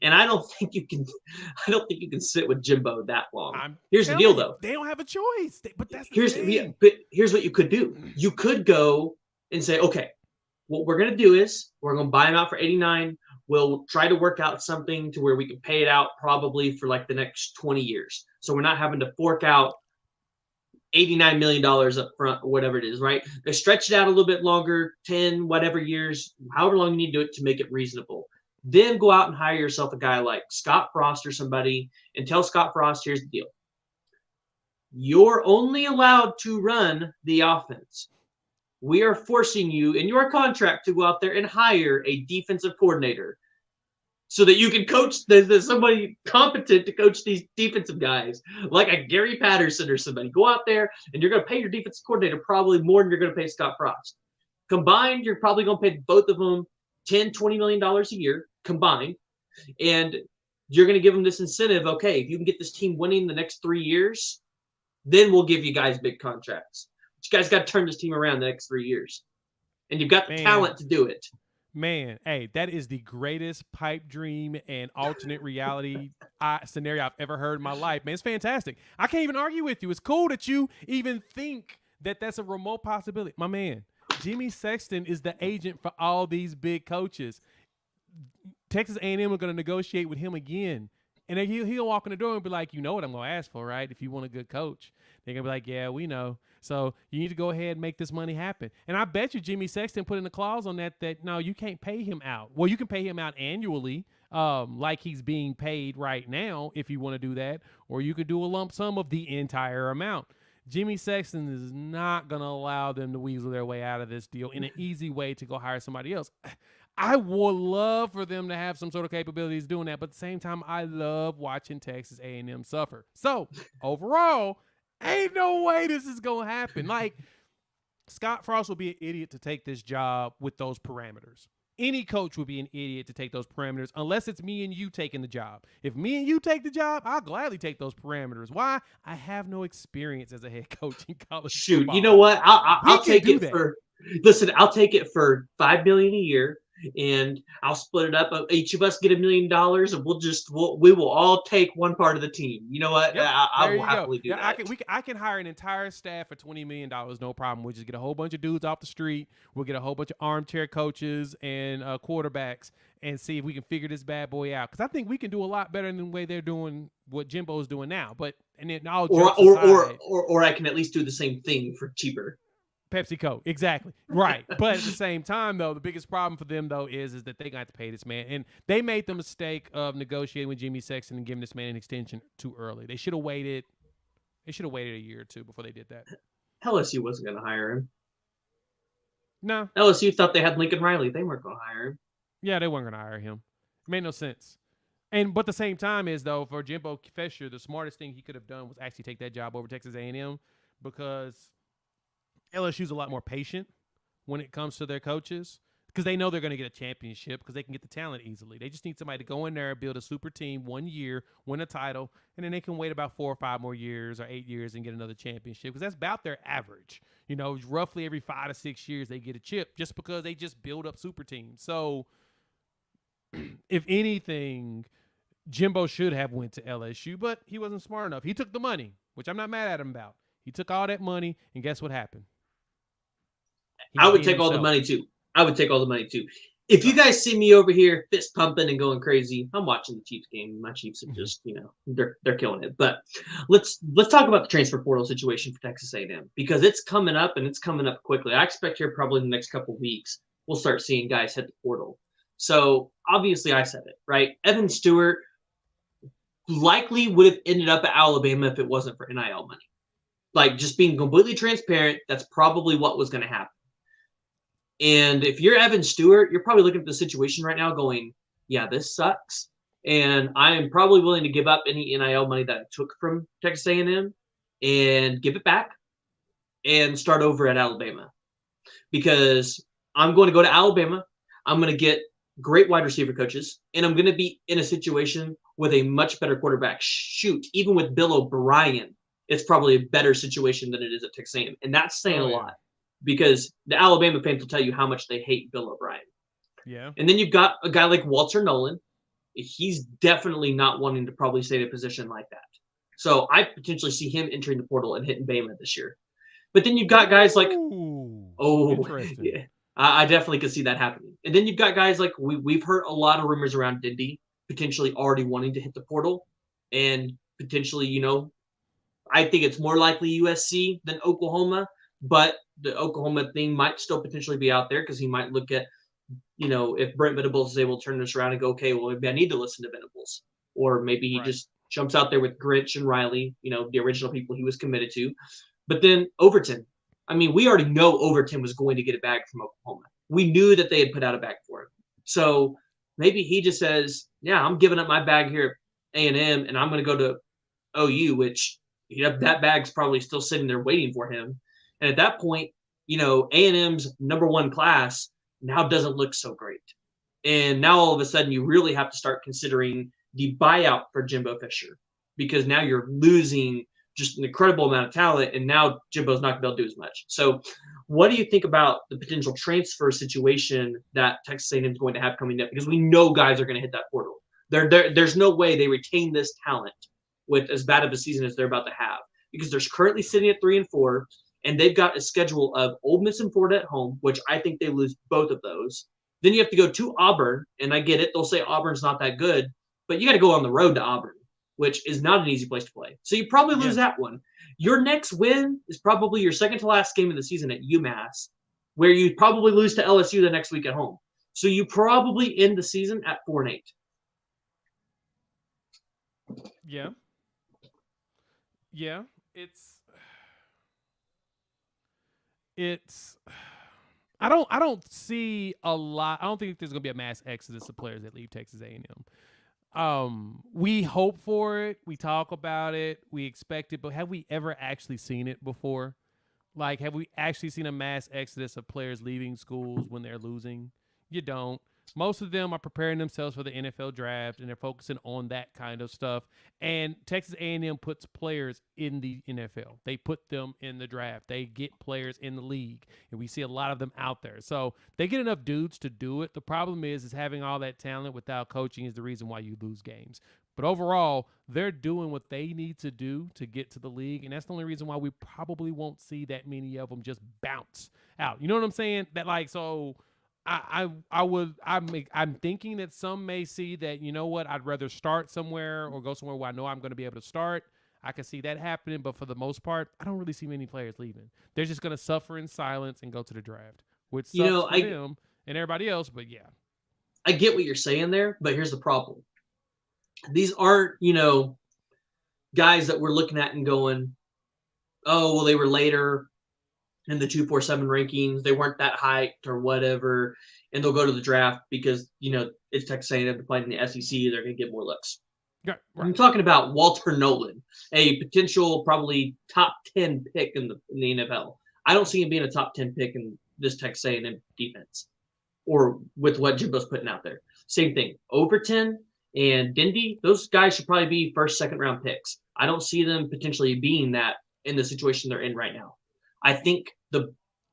And I don't think you can sit with Jimbo that long. Here's the deal, though. They don't have a choice. But that's the thing. But here's what you could do. You could go and say, okay, what we're going to do is we're going to buy him out for 89. We'll try to work out something to where we can pay it out probably for like the next 20 years. So we're not having to fork out $89 million up front or whatever it is, right? They stretch it out a little bit longer, 10, whatever years, however long you need to do it to make it reasonable. Then go out and hire yourself a guy like Scott Frost or somebody and tell Scott Frost, here's the deal. You're only allowed to run the offense. We are forcing you in your contract to go out there and hire a defensive coordinator so that you can coach somebody competent to coach these defensive guys, like a Gary Patterson or somebody. Go out there and you're going to pay your defensive coordinator probably more than you're going to pay Scott Frost. Combined, you're probably going to pay both of them $10, $20 million a year combined. And you're going to give them this incentive. Okay, if you can get this team winning the next 3 years, then we'll give you guys big contracts. But you guys got to turn this team around the next 3 years. And you've got the talent to do it. Man, hey, that is the greatest pipe dream and alternate reality scenario I've ever heard in my life. Man, it's fantastic. I can't even argue with you. It's cool that you even think that that's a remote possibility. My man, Jimmy Sexton is the agent for all these big coaches. Texas A&M are going to negotiate with him again. And he'll walk in the door and be like, you know what I'm going to ask for, right? If you want a good coach. They're going to be like, yeah, we know. So you need to go ahead and make this money happen. And I bet you Jimmy Sexton put in a clause on that no, you can't pay him out. Well, you can pay him out annually, like he's being paid right now if you want to do that. Or you could do a lump sum of the entire amount. Jimmy Sexton is not going to allow them to weasel their way out of this deal in an easy way to go hire somebody else. I would love for them to have some sort of capabilities doing that, but at the same time, I love watching Texas A&M suffer. So, overall, ain't no way this is going to happen. Like, Scott Frost will be an idiot to take this job with those parameters. Any coach would be an idiot to take those parameters unless it's me and you taking the job. If me and you take the job, I'll gladly take those parameters. Why? I have no experience as a head coach in college football. You know what? I'll take it for – listen, I'll take it for $5 million a year. And I'll split it up. Each of us get $1 million, and we will all take one part of the team. You know what? Yep. I will happily do that. I can hire an entire staff for $20 million, no problem. We'll just get a whole bunch of dudes off the street. We'll get a whole bunch of armchair coaches and quarterbacks, and see if we can figure this bad boy out. Because I think we can do a lot better than the way they're doing what Jimbo's doing now. But and then or I can at least do the same thing for cheaper. PepsiCo, exactly. Right. But at the same time, though, the biggest problem for them, though, is that they got to pay this man. And they made the mistake of negotiating with Jimmy Sexton and giving this man an extension too early. They should have waited. They should have waited a year or two before they did that. LSU wasn't going to hire him. No. LSU thought they had Lincoln Riley. They weren't going to hire him. Yeah, they weren't going to hire him. It made no sense. But the same time is, though, for Jimbo Fisher, the smartest thing he could have done was actually take that job over Texas A&M, because LSU's a lot more patient when it comes to their coaches, because they know they're going to get a championship because they can get the talent easily. They just need somebody to go in there and build a super team 1 year, win a title, and then they can wait about 4 or 5 more years or 8 years and get another championship, because that's about their average. You know, roughly every 5 to 6 years they get a chip just because they just build up super teams. So if anything, Jimbo should have went to LSU, but he wasn't smart enough. He took the money, which I'm not mad at him about. He took all that money, and guess what happened? I would take all the money too. If you guys see me over here fist pumping and going crazy, I'm watching the Chiefs game. My Chiefs are just, they're killing it. But let's talk about the transfer portal situation for Texas A&M, because it's coming up, and it's coming up quickly. I expect here probably in the next couple of weeks we'll start seeing guys hit the portal. So obviously I said it, right? Evan Stewart likely would have ended up at Alabama if it wasn't for NIL money. Like, just being completely transparent, that's probably what was going to happen. And if you're Evan Stewart, you're probably looking at the situation right now going, yeah, this sucks. And I am probably willing to give up any NIL money that I took from Texas A&M and give it back and start over at Alabama. Because I'm going to go to Alabama. I'm going to get great wide receiver coaches, and I'm going to be in a situation with a much better quarterback. Shoot, even with Bill O'Brien, it's probably a better situation than it is at Texas A&M. And that's saying a lot because the Alabama fans will tell you how much they hate Bill O'Brien. Yeah. And then you've got a guy like Walter Nolan. He's definitely not wanting to probably stay in a position like that. So I potentially see him entering the portal and hitting Bama this year. But then you've got guys like, interesting. Yeah, I definitely could see that happening. And then you've got guys like we've heard a lot of rumors around Dindy potentially already wanting to hit the portal, and potentially, I think it's more likely USC than Oklahoma, but the Oklahoma thing might still potentially be out there because he might look at, if Brent Venables is able to turn this around and go, okay, well, maybe I need to listen to Venables. Or maybe he just jumps out there with Grinch and Riley, the original people he was committed to. But then Overton. I mean, we already know Overton was going to get a bag from Oklahoma. We knew that they had put out a bag for him. So maybe he just says, yeah, I'm giving up my bag here at A&M, and I'm going to go to OU, which that bag's probably still sitting there waiting for him. And at that point, A&M's number one class now doesn't look so great. And now all of a sudden you really have to start considering the buyout for Jimbo Fisher because now you're losing just an incredible amount of talent, and now Jimbo's not going to be able to do as much. So what do you think about the potential transfer situation that Texas A&M is going to have coming up? Because we know guys are going to hit that portal. There's no way they retain this talent with as bad of a season as they're about to have because they're currently sitting at 3-4, and they've got a schedule of Ole Miss and Florida at home, which I think they lose both of those. Then you have to go to Auburn, and I get it. They'll say Auburn's not that good, but you got to go on the road to Auburn, which is not an easy place to play. So you probably lose that one. Your next win is probably your second to last game of the season at UMass, where you probably lose to LSU the next week at home. So you probably end the season at 4-8. Yeah. Yeah. It's I don't see a lot. I don't think there's gonna be a mass exodus of players that leave Texas A&M. We hope for it. We talk about it. We expect it, but have we ever actually seen it before? Like, have we actually seen a mass exodus of players leaving schools when they're losing? You don't. Most of them are preparing themselves for the NFL draft, and they're focusing on that kind of stuff. And Texas A&M puts players in the NFL. They put them in the draft. They get players in the league, and we see a lot of them out there. So they get enough dudes to do it. The problem is having all that talent without coaching is the reason why you lose games. But overall, they're doing what they need to do to get to the league, and that's the only reason why we probably won't see that many of them just bounce out. You know what I'm saying? I'm thinking that some may see that, you know what, I'd rather start somewhere or go somewhere where I know I'm going to be able to start. I can see that happening, but for the most part, I don't really see many players leaving. They're just going to suffer in silence and go to the draft, which sucks for them and everybody else, but yeah. I get what you're saying there, but here's the problem. These aren't, guys that we're looking at and going, oh, well, they were later in the 247 rankings. They weren't that hyped or whatever, and they'll go to the draft because, it's Texas A&M to play in the SEC. They're going to get more looks. Right. I'm talking about Walter Nolan, a potential probably top 10 pick in the NFL. I don't see him being a top 10 pick in this Texas A&M defense or with what Jimbo's putting out there. Same thing. Overton and Dindy, those guys should probably be first, second round picks. I don't see them potentially being that in the situation they're in right now. I think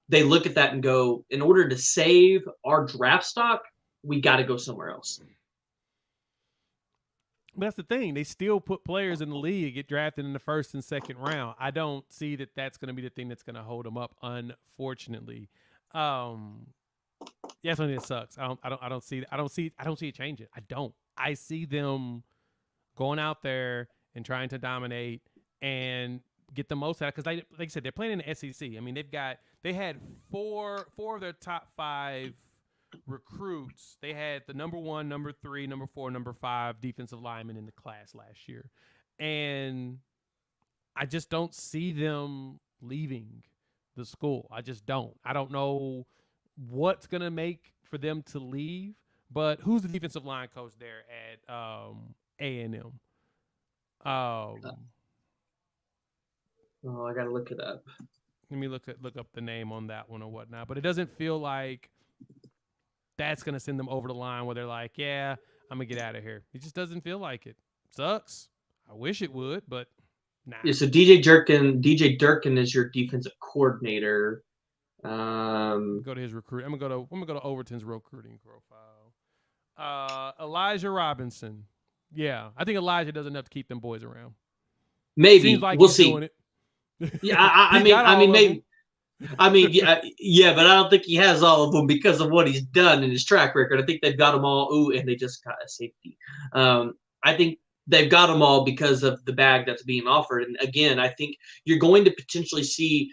they look at that and go, in order to save our draft stock, we got to go somewhere else. But that's the thing. They still put players in the league, get drafted in the first and second round. I don't see that that's going to be the thing that's going to hold them up, unfortunately. That's something that sucks. I don't see it changing. I don't. I see them going out there and trying to dominate and get the most out because, like I said, they're playing in the SEC. I mean, they had four of their top 5 recruits. They had the number 1, number 3, number 4, number 5 defensive linemen in the class last year, and I just don't see them leaving the school. I just don't. I don't know what's going to make for them to leave. But who's the defensive line coach there at A&M? Oh, I got to look it up. Let me look up the name on that one or whatnot. But it doesn't feel like that's going to send them over the line where they're like, yeah, I'm going to get out of here. It just doesn't feel like it. Sucks. I wish it would, but nah. Yeah, so DJ Durkin is your defensive coordinator. Go to his recruit. I'm gonna go to Overton's recruiting profile. Elijah Robinson. Yeah, I think Elijah does enough to keep them boys around. Maybe seems like we'll he's see. doing it. Yeah, I mean, maybe. Yeah, but I don't think he has all of them because of what he's done in his track record. I think they've got them all. Ooh, and they just got a safety. I think they've got them all because of the bag that's being offered. And again, I think you're going to potentially see.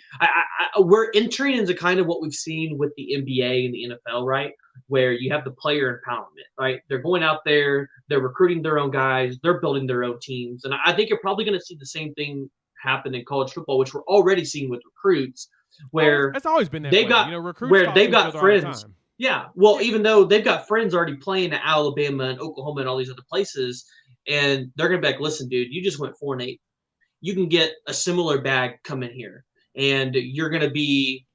We're entering into kind of what we've seen with the NBA and the NFL, right? Where you have the player empowerment, right? They're going out there, they're recruiting their own guys, they're building their own teams, and I think you're probably going to see the same thing happen in college football, which we're already seeing with recruits, where it's always been that they've way. got Recruits where they've got friends. Yeah, well, yeah. Even though they've got friends already playing at Alabama and Oklahoma and all these other places, and they're gonna be like, listen, dude, you just went 4-8. You can get a similar bag come in here, and you're gonna be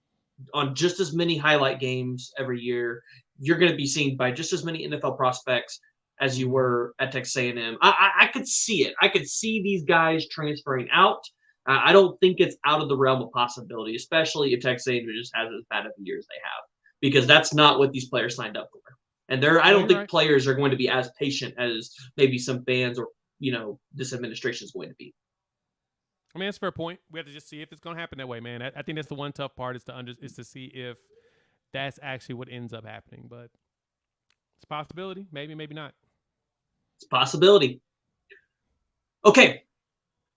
on just as many highlight games every year. You're going to be seen by just as many NFL prospects as you were at Texas A&M. I could see it. I could see these guys transferring out. I don't think it's out of the realm of possibility, especially if Texas A&M just has as bad of a year as they have, because that's not what these players signed up for. And I don't think players are going to be as patient as maybe some fans or this administration is going to be. I mean, that's a fair point. We have to just see if it's going to happen that way, man. I think that's the one tough part is to see if that's actually what ends up happening. But it's a possibility. Maybe, maybe not. It's a possibility. Okay,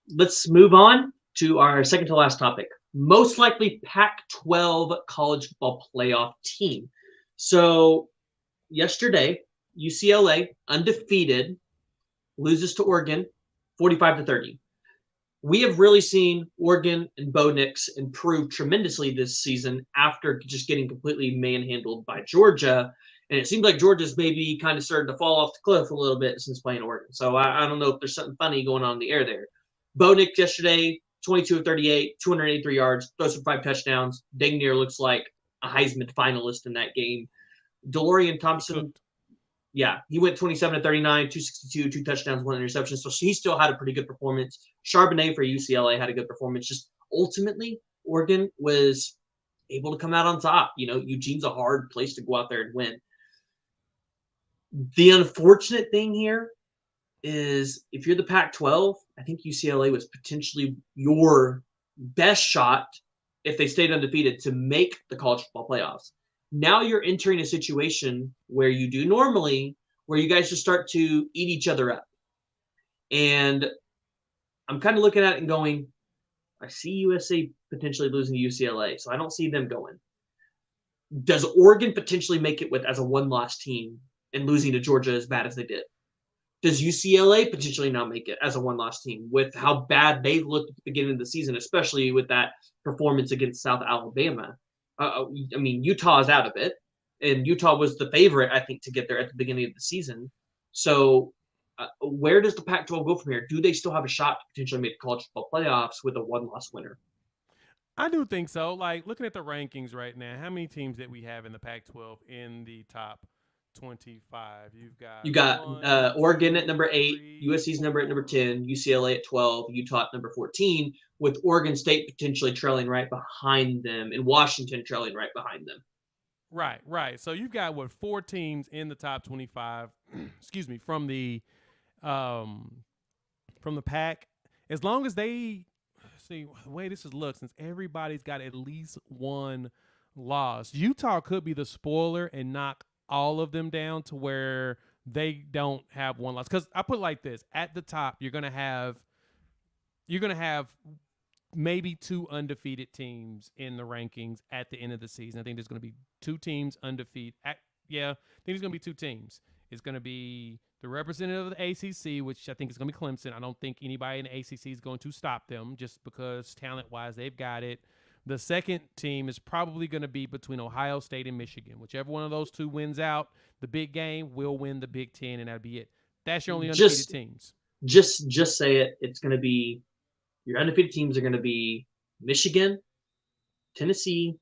let's move on to our second to last topic. Most likely Pac-12 college football playoff team. So yesterday, UCLA, undefeated, loses to Oregon 45-30. We have really seen Oregon and Bo Nix improve tremendously this season after just getting completely manhandled by Georgia. And it seems like Georgia's maybe kind of starting to fall off the cliff a little bit since playing Oregon. So I don't know if there's something funny going on in the air there. Bo Nix yesterday, 22 of 38, 283 yards, throws for 5 touchdowns. Dang near looks like a Heisman finalist in that game. DeLorean Thompson, yeah, he went 27 of 39, 262, 2 touchdowns, 1 interception. So he still had a pretty good performance. Charbonnet for UCLA had a good performance. Just ultimately, Oregon was able to come out on top. Eugene's a hard place to go out there and win. The unfortunate thing here is if you're the Pac-12, I think UCLA was potentially your best shot if they stayed undefeated to make the college football playoffs. Now you're entering a situation where you do normally, where you guys just start to eat each other up. And I'm kind of looking at it and going, I see USA potentially losing to UCLA, so I don't see them going. Does Oregon potentially make it with as a one-loss team and losing to Georgia as bad as they did? Does UCLA potentially not make it as a one-loss team with how bad they looked at the beginning of the season, especially with that performance against South Alabama? Utah's out of it, and Utah was the favorite, I think, to get there at the beginning of the season. So where does the Pac-12 go from here? Do they still have a shot to potentially make the college football playoffs with a one-loss winner? I do think so. Like, looking at the rankings right now, how many teams that we have in the Pac-12 in the top 25? You got Oregon at number 8, USC's number at number 10, UCLA at 12, Utah at number 14, with Oregon State potentially trailing right behind them and Washington trailing right behind them. Right. So you've got 4 teams in the top 25. excuse me, from the Pac. As long as they see the way this is looked, since everybody's got at least one loss, Utah could be the spoiler and knock all of them down to where they don't have one loss. Because I put it like this: at the top, you're gonna have maybe 2 undefeated teams in the rankings at the end of the season. I think there's gonna be 2 teams undefeated. I think there's gonna be 2 teams. It's gonna be the representative of the ACC, which I think is gonna be Clemson. I don't think anybody in the ACC is going to stop them just because talent-wise they've got it. The second team is probably going to be between Ohio State and Michigan. Whichever one of those two wins out the big game will win the Big Ten, and that'll be it. That's your only undefeated teams. Just say it. It's going to be your undefeated teams are going to be Michigan, Tennessee,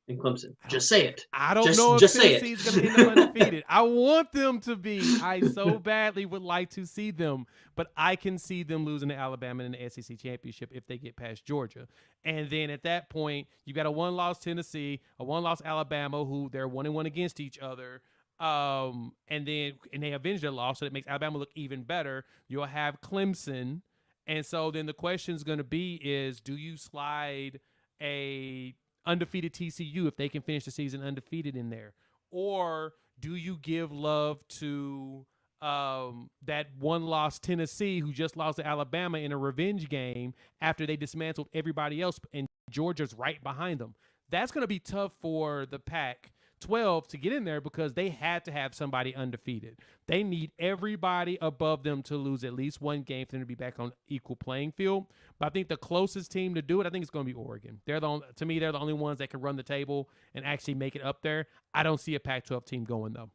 and Clemson. Just say it. I don't know if Tennessee's going to end up undefeated. I want them to be. I so badly would like to see them, but I can see them losing to Alabama in the SEC championship if they get past Georgia. And then at that point, you got a one-loss Tennessee, a one-loss Alabama, who they're 1-1 against each other. And they avenge their loss, so it makes Alabama look even better. You'll have Clemson. And so then the question is going to be is, do you slide a undefeated TCU if they can finish the season undefeated in there? Or do you give love to that one-loss Tennessee who just lost to Alabama in a revenge game after they dismantled everybody else and Georgia's right behind them? That's going to be tough for the Pac-12 to get in there because they had to have somebody undefeated. They need everybody above them to lose at least one game for them to be back on equal playing field. But I think the closest team to do it, I think it's going to be Oregon. To me, they're the only ones that can run the table and actually make it up there. I don't see a Pac-12 team going, though.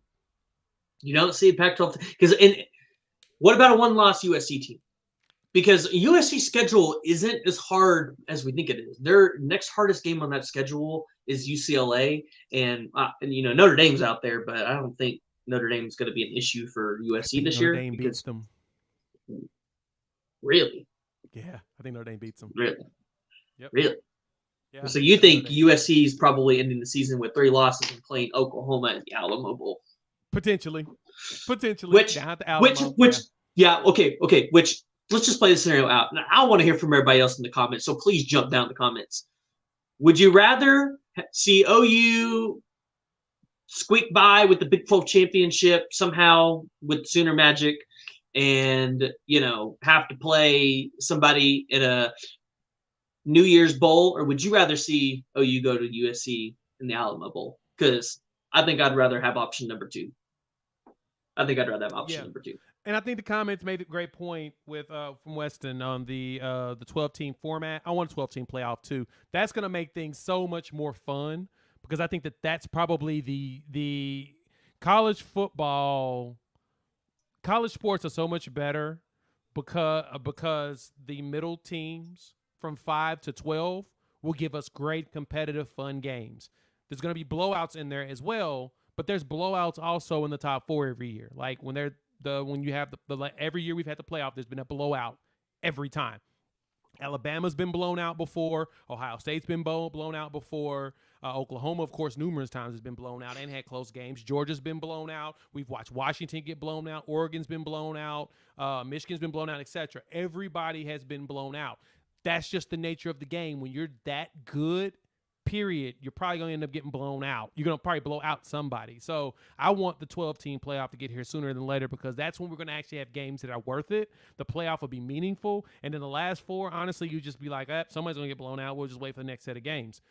You don't see a Pac-12 because what about a one-loss USC team? Because USC's schedule isn't as hard as we think it is. Their next hardest game on that schedule is UCLA, and Notre Dame's out there, but I don't think Notre Dame's going to be an issue for USC this year. Notre Dame beats them. Really? Yeah, I think Notre Dame beats them. Really? Yep. Really? Yeah. So you think USC is probably ending the season with 3 losses and playing Oklahoma at the Alamo Bowl? Potentially. Which, let's just play the scenario out. And I want to hear from everybody else in the comments, so please jump down in the comments. Would you rather see OU squeak by with the Big 12 championship somehow with Sooner Magic and, have to play somebody in a New Year's Bowl, or would you rather see OU go to USC in the Alamo Bowl? Because I think I'd rather have option number 2. Number 2. And I think the comments made a great point with from Weston on the 12-team format. I want a 12-team playoff too. That's going to make things so much more fun because I think that's probably the college football. College sports are so much better because the middle teams from 5 to 12 will give us great competitive fun games. There's going to be blowouts in there as well, but there's blowouts also in the top 4 every year. Like when you have every year we've had the playoff, there's been a blowout every time. Alabama's been blown out before. Ohio State's been blown out before. Oklahoma, of course, numerous times has been blown out and had close games. Georgia's been blown out. We've watched Washington get blown out. Oregon's been blown out. Michigan's been blown out, etc. Everybody has been blown out. That's just the nature of the game. When you're that good, period, you're probably going to end up getting blown out. You're going to probably blow out somebody. So I want the 12-team playoff to get here sooner than later because that's when we're going to actually have games that are worth it. The playoff will be meaningful. And then the last 4, honestly, you just be like, somebody's going to get blown out. We'll just wait for the next set of games.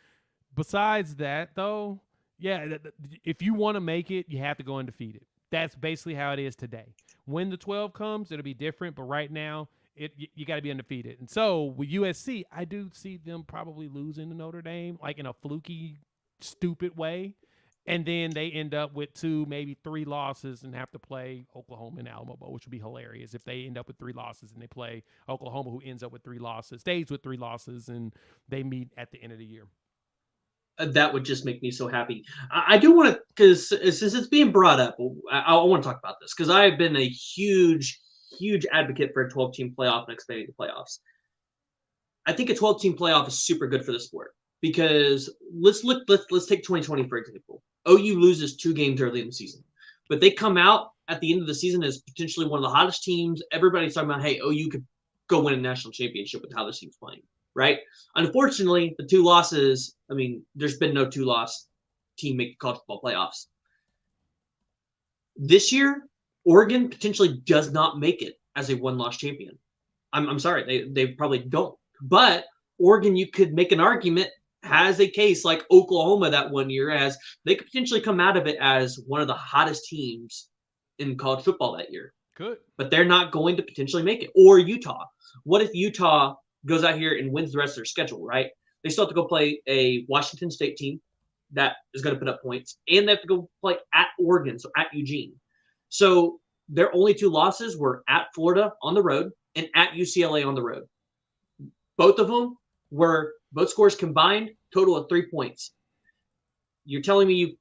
Besides that, though, if you want to make it, you have to go undefeated. That's basically how it is today. When the 12 comes, it'll be different. But right now, you got to be undefeated. And so with USC, I do see them probably losing to Notre Dame, like in a fluky, stupid way. And then they end up with 2, maybe 3 losses and have to play Oklahoma and Alamo Bowl, which would be hilarious if they end up with 3 losses and they play Oklahoma, who ends up with 3 losses, stays with 3 losses, and they meet at the end of the year. That would just make me so happy. I do want to, because since it's being brought up, I want to talk about this because I've been a huge advocate for a 12-team playoff and expanding the playoffs. I think a 12-team playoff is super good for the sport because let's take 2020 for example. OU loses 2 games early in the season, but they come out at the end of the season as potentially one of the hottest teams. Everybody's talking about, hey, OU could go win a national championship with how this team's playing, right? Unfortunately, the 2 losses, there's been no 2-loss team make the college football playoffs. This year, Oregon potentially does not make it as a 1-loss champion. I'm sorry, they probably don't. But Oregon, you could make an argument, has a case like Oklahoma that one year as they could potentially come out of it as one of the hottest teams in college football that year. Good. But they're not going to potentially make it. Or Utah. What if Utah goes out here and wins the rest of their schedule, right? They still have to go play a Washington State team that is going to put up points, and they have to go play at Oregon, so at Eugene. So their only 2 losses were at Florida on the road and at UCLA on the road. Both of them were both scores combined, total of 3 points. You're telling me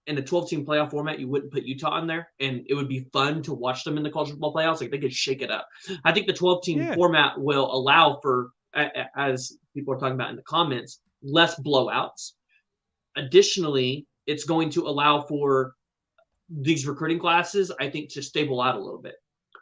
in the 12-team playoff format, you wouldn't put Utah in there, and it would be fun to watch them in the college football playoffs? Like, they could shake it up. I think the 12-team format will allow for, as people are talking about in the comments, less blowouts. Additionally, it's going to allow for these recruiting classes, I think, to stable out a little bit,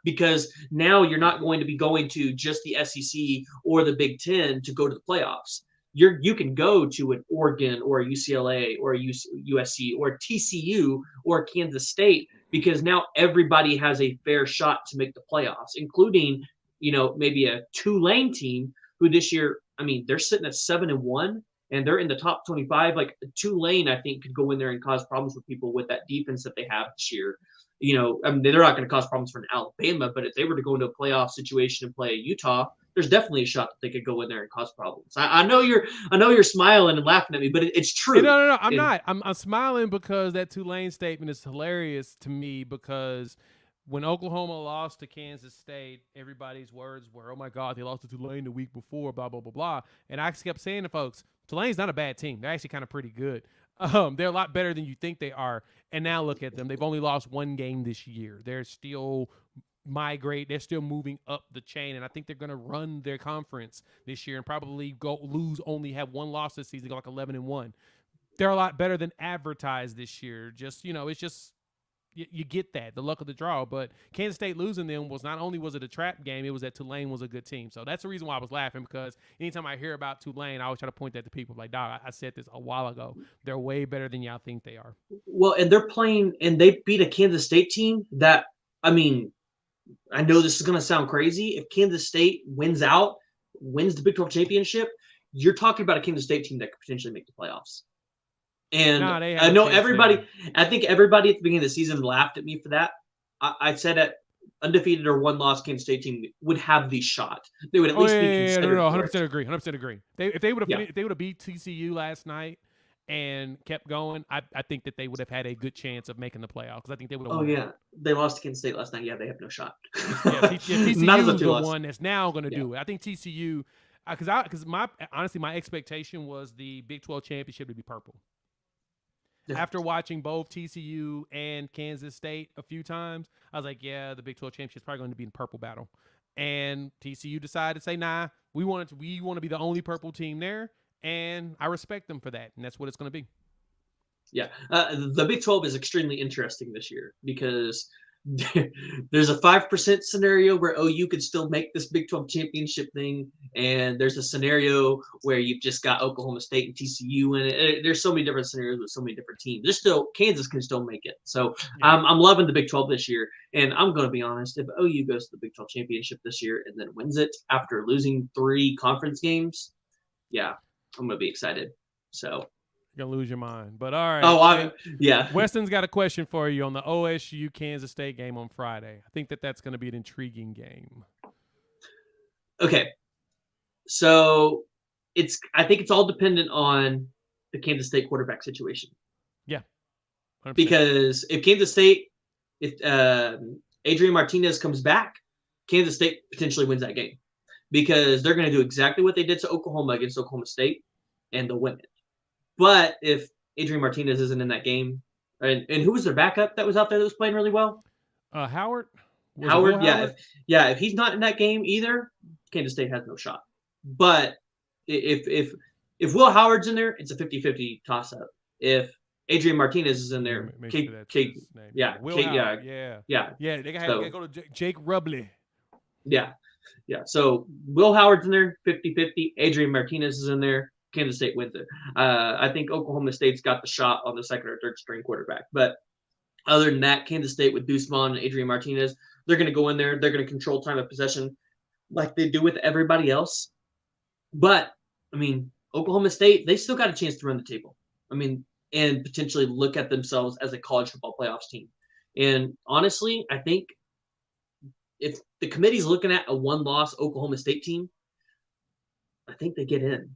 because now you're not going to be going to just the SEC or the Big Ten to go to the playoffs. You can go to an Oregon or a UCLA or a USC or a TCU or Kansas State, because now everybody has a fair shot to make the playoffs, including, maybe a Tulane team who this year, they're sitting at 7-1 and they're in the top 25. Like, Tulane, I think, could go in there and cause problems with people with that defense that they have this year. They're not going to cause problems for an Alabama, but if they were to go into a playoff situation and play Utah, there's definitely a shot that they could go in there and cause problems. I know you're smiling and laughing at me, but it's true. No, I'm not. I'm smiling because that Tulane statement is hilarious to me, because when Oklahoma lost to Kansas State, everybody's words were, "Oh my God, they lost to Tulane the week before, blah, blah, blah, blah." And I kept saying to folks, Tulane's not a bad team. They're actually kind of pretty good. They're a lot better than you think they are. And now look at them. They've only lost 1 game this year. They're still migrate. They're still moving up the chain, and I think they're going to run their conference this year and probably have 1 loss this season, go like 11-1. They're a lot better than advertised this year. Just, it's just you get that, the luck of the draw. But Kansas State losing them was not only was it a trap game, it was that Tulane was a good team. So that's the reason why I was laughing, because anytime I hear about Tulane, I always try to point that to people. Like, dog, I said this a while ago. They're way better than y'all think they are. Well, and they're playing, and they beat a Kansas State team that, I know this is going to sound crazy. If Kansas State wins the Big 12 championship, you're talking about a Kansas State team that could potentially make the playoffs. And I know everybody, I think everybody at the beginning of the season laughed at me for that. I said that undefeated or 1-loss Kansas State team would have the shot. They would at least be considered. No, 100% agree. 100% agree. If they would have beat TCU last night and kept going, I think that they would have had a good chance of making the playoffs, because I think they would have won. Yeah. They lost to Kansas State last night. Yeah, they have no shot. TCU is the one that's now going to do it. I think TCU, because my expectation was the Big 12 championship to be purple. Yeah. After watching both TCU and Kansas State a few times, I was like, yeah, the Big 12 championship is probably going to be in purple battle. And TCU decided to say, nah, we want to be the only purple team there. And I respect them for that, and that's what it's going to be. Yeah, the Big 12 is extremely interesting this year, because there's a 5% scenario where OU could still make this Big 12 championship thing, and there's a scenario where you've just got Oklahoma State and TCU in it. There's so many different scenarios with so many different teams. Kansas can still make it. So yeah. I'm loving the Big 12 this year, and I'm going to be honest, if OU goes to the Big 12 championship this year and then wins it after losing 3 conference games, yeah, I'm going to be excited. So you're going to lose your mind. But all right. Yeah. Weston's got a question for you on the OSU-Kansas State game on Friday. I think that's going to be an intriguing game. Okay. So I think it's all dependent on the Kansas State quarterback situation. Yeah. 100%. Because if Adrian Martinez comes back, Kansas State potentially wins that game, because they're going to do exactly what they did to Oklahoma against Oklahoma State, and they'll win it. But if Adrian Martinez isn't in that game, and who was their backup that was out there that was playing really well? Howard. If he's not in that game either, Kansas State has no shot. But if Will Howard's in there, it's a 50-50 toss-up. If Adrian Martinez is in there, Will Howard. They gotta go to Jake Rubley. Yeah. So Will Howard's in there, 50-50. Adrian Martinez is in there. Kansas State wins it. I think Oklahoma State's got the shot on the second or third string quarterback. But other than that, Kansas State with Deuce Vaughn and Adrian Martinez, they're going to go in there. They're going to control time of possession like they do with everybody else. But, Oklahoma State, they still got a chance to run the table. And potentially look at themselves as a college football playoffs team. And honestly, I think if the committee's looking at a 1-loss Oklahoma State team, I think they get in.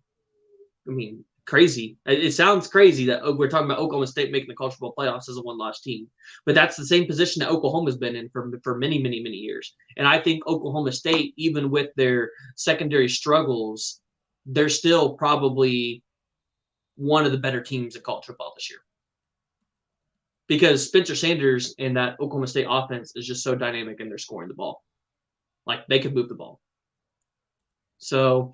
I mean, crazy. It sounds crazy that we're talking about Oklahoma State making the College Football Playoffs as a one-loss team, but that's the same position that Oklahoma's been in for many, many, many years. And I think Oklahoma State, even with their secondary struggles, they're still probably one of the better teams in college football this year. Because Spencer Sanders and that Oklahoma State offense is just so dynamic, and they're scoring the ball. Like, they can move the ball. So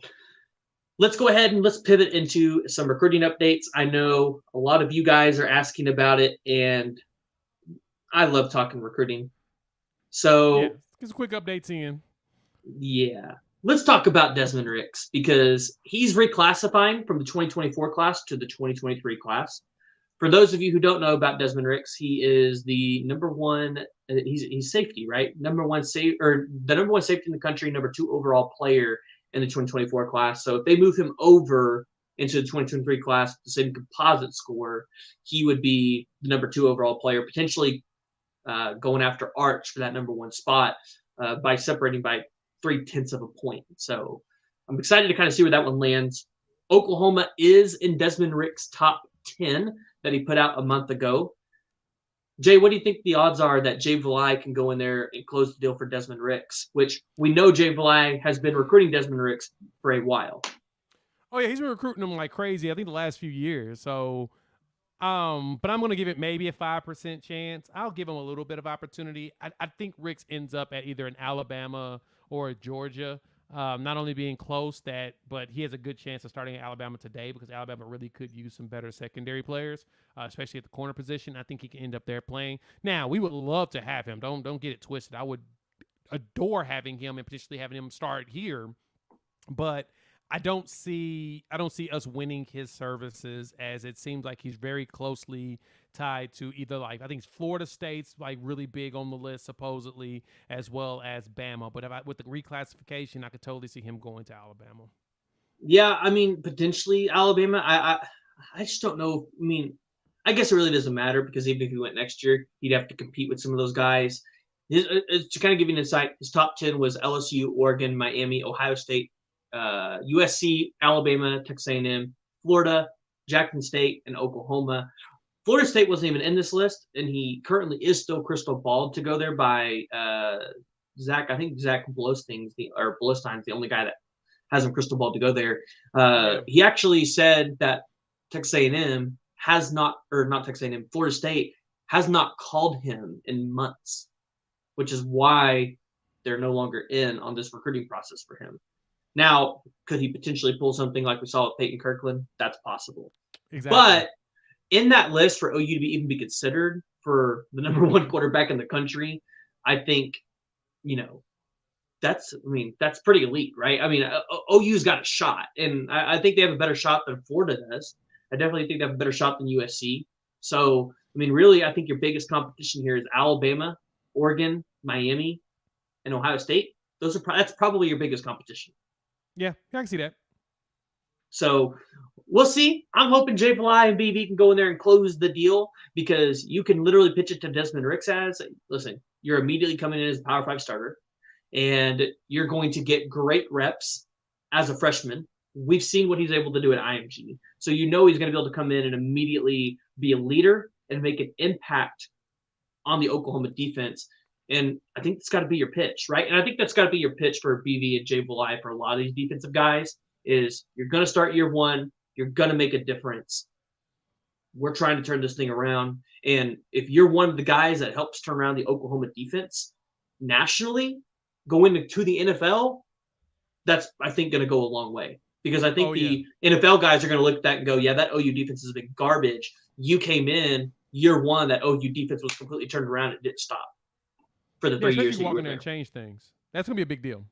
let's go ahead and let's pivot into some recruiting updates. I know a lot of you guys are asking about it, and I love talking recruiting. So yeah, get some quick updates in. Yeah. Let's talk about Desmond Ricks, because he's reclassifying from the 2024 class to the 2023 class. For those of you who don't know about Desmond Ricks, he is the number one. He's safety, right? The number one safety in the country, number 2 overall player in the 2024 class. So if they move him over into the 2023 class, the same composite score, he would be the number 2 overall player, potentially going after Arch for that number 1 spot by separating by 0.3 of a point. So I'm excited to kind of see where that one lands. Oklahoma is in Desmond Ricks' top 10 that he put out a month ago. Jay, what do you think the odds are that Jay Valai can go in there and close the deal for Desmond Ricks, which we know Jay Valai has been recruiting Desmond Ricks for a while? Oh, yeah, he's been recruiting him like crazy, I think, the last few years. So, but I'm going to give it maybe a 5% chance. I'll give him a little bit of opportunity. I think Ricks ends up at either an Alabama or a Georgia. Not only being close, but he has a good chance of starting at Alabama today, because Alabama really could use some better secondary players, especially at the corner position. I think he can end up there playing. Now, we would love to have him. Don't get it twisted. I would adore having him and potentially having him start here, but I don't see us winning his services, as it seems like he's very closely tied to either, like, I think Florida State's like really big on the list supposedly, as well as Bama. But with the reclassification, I could totally see him going to Alabama. Yeah, I mean, potentially Alabama. I just don't know. I mean, I guess it really doesn't matter, because even if he went next year, he'd have to compete with some of those guys. To kind of give you an insight, his top 10 was LSU, Oregon, Miami, Ohio State, USC, Alabama, Texas A&M, Florida, Jackson State, and Oklahoma. Florida State wasn't even in this list, and he currently is still crystal balled to go there by Zach. I think Zach Blostein's the only guy that has him crystal balled to go there. He actually said that Texas A&M Florida State has not called him in months, which is why they're no longer in on this recruiting process for him. Now, could he potentially pull something like we saw with Peyton Kirkland? That's possible. Exactly. But in that list for OU to even be considered for the number 1 quarterback in the country, I think, that's pretty elite, right? I mean, OU's got a shot, and I think they have a better shot than Florida does. I definitely think they have a better shot than USC. So, I mean, really, I think your biggest competition here is Alabama, Oregon, Miami, and Ohio State. That's probably your biggest competition. Yeah, I can see that. So we'll see. I'm hoping Jay Valai and BV can go in there and close the deal, because you can literally pitch it to Desmond Ricks as, listen, you're immediately coming in as a Power 5 starter, and you're going to get great reps as a freshman. We've seen what he's able to do at IMG. So he's going to be able to come in and immediately be a leader and make an impact on the Oklahoma defense. And I think that's got to be your pitch, right? And I think that's got to be your pitch for BV and Jay Valai for a lot of these defensive guys is you're going to start year 1. You're going to make a difference. We're trying to turn this thing around. And if you're one of the guys that helps turn around the Oklahoma defense nationally, going to the NFL, that's, I think, going to go a long way. Because I think NFL guys are going to look at that and go, yeah, that OU defense has been garbage. You came in year 1, that OU defense was completely turned around and didn't stop for the 3 years. You walk in there and change things. That's going to be a big deal.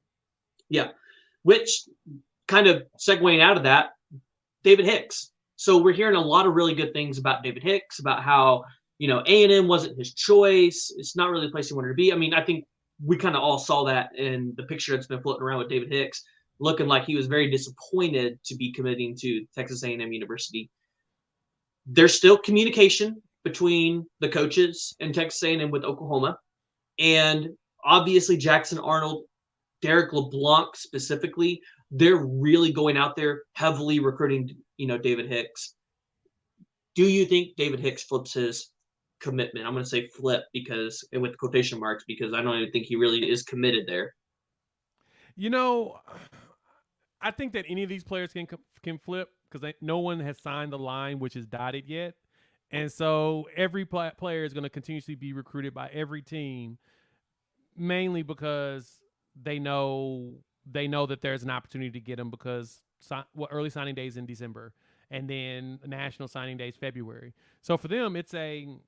Yeah. Which, kind of segueing out of that, David Hicks. So we're hearing a lot of really good things about David Hicks, about how, A&M wasn't his choice. It's not really the place he wanted to be. I mean, I think we kind of all saw that in the picture that's been floating around with David Hicks, looking like he was very disappointed to be committing to Texas A&M University. There's still communication between the coaches and Texas A&M with Oklahoma. And obviously Jackson Arnold, Derek LeBlanc specifically, they're really going out there heavily recruiting, David Hicks. Do you think David Hicks flips his commitment? I'm going to say flip and with quotation marks, because I don't even think he really is committed there. I think that any of these players can flip because no one has signed the line which is dotted yet. And so every player is going to continuously be recruited by every team, mainly because they know that there's an opportunity to get them because early signing days in December and then national signing days February. So for them, it's I'm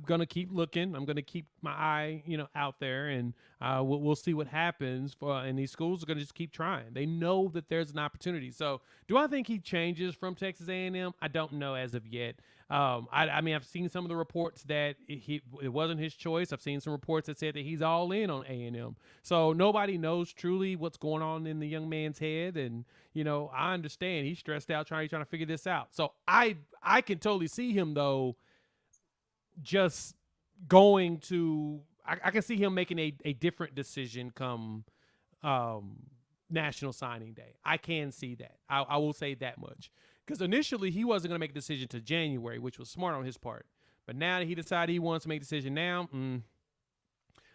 going to keep looking. I'm going to keep my eye, out there, and we'll see what happens. And these schools are going to just keep trying. They know that there's an opportunity. So do I think he changes from Texas A&M? I don't know as of yet. I mean, I've seen some of the reports that it wasn't his choice. I've seen some reports that said that he's all in on A&M. So nobody knows truly what's going on in the young man's head. And, I understand he's stressed out trying to figure this out. So I can totally see him, though, just going to I can see him making a different decision come National Signing Day. I can see that. I will say that much. Because initially he wasn't going to make a decision to January, which was smart on his part. But now that he decided he wants to make a decision now,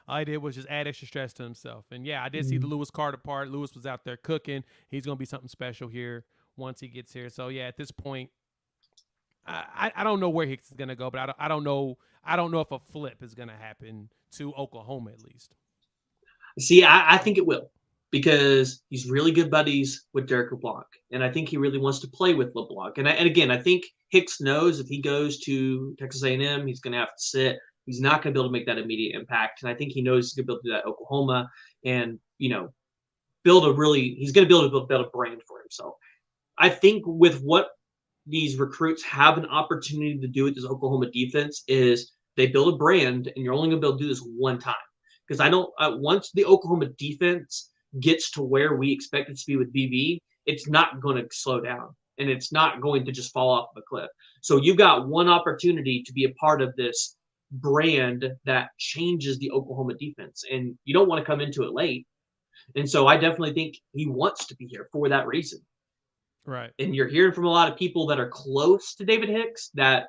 all he did was just add extra stress to himself. And yeah, I did see the Lewis Carter part. Lewis was out there cooking. He's going to be something special here once he gets here. So yeah, at this point, I don't know where Hicks is going to go, but I don't know if a flip is going to happen to Oklahoma at least. See, I think it will, because he's really good buddies with Derek LeBlanc, and I think he really wants to play with LeBlanc. And again, I think Hicks knows if he goes to Texas A&M, he's going to have to sit. He's not going to be able to make that immediate impact, and I think he knows he's going to be able to do that at Oklahoma, and he's going to be able to build a brand for himself. I think with what these recruits have an opportunity to do with this Oklahoma defense is they build a brand, and you're only going to be able to do this one time. Because once the Oklahoma defense gets to where we expect it to be with BB, it's not going to slow down, and it's not going to just fall off of a cliff. So you've got one opportunity to be a part of this brand that changes the Oklahoma defense, and you don't want to come into it late. And so I definitely think he wants to be here for that reason. Right. And you're hearing from a lot of people that are close to David Hicks that,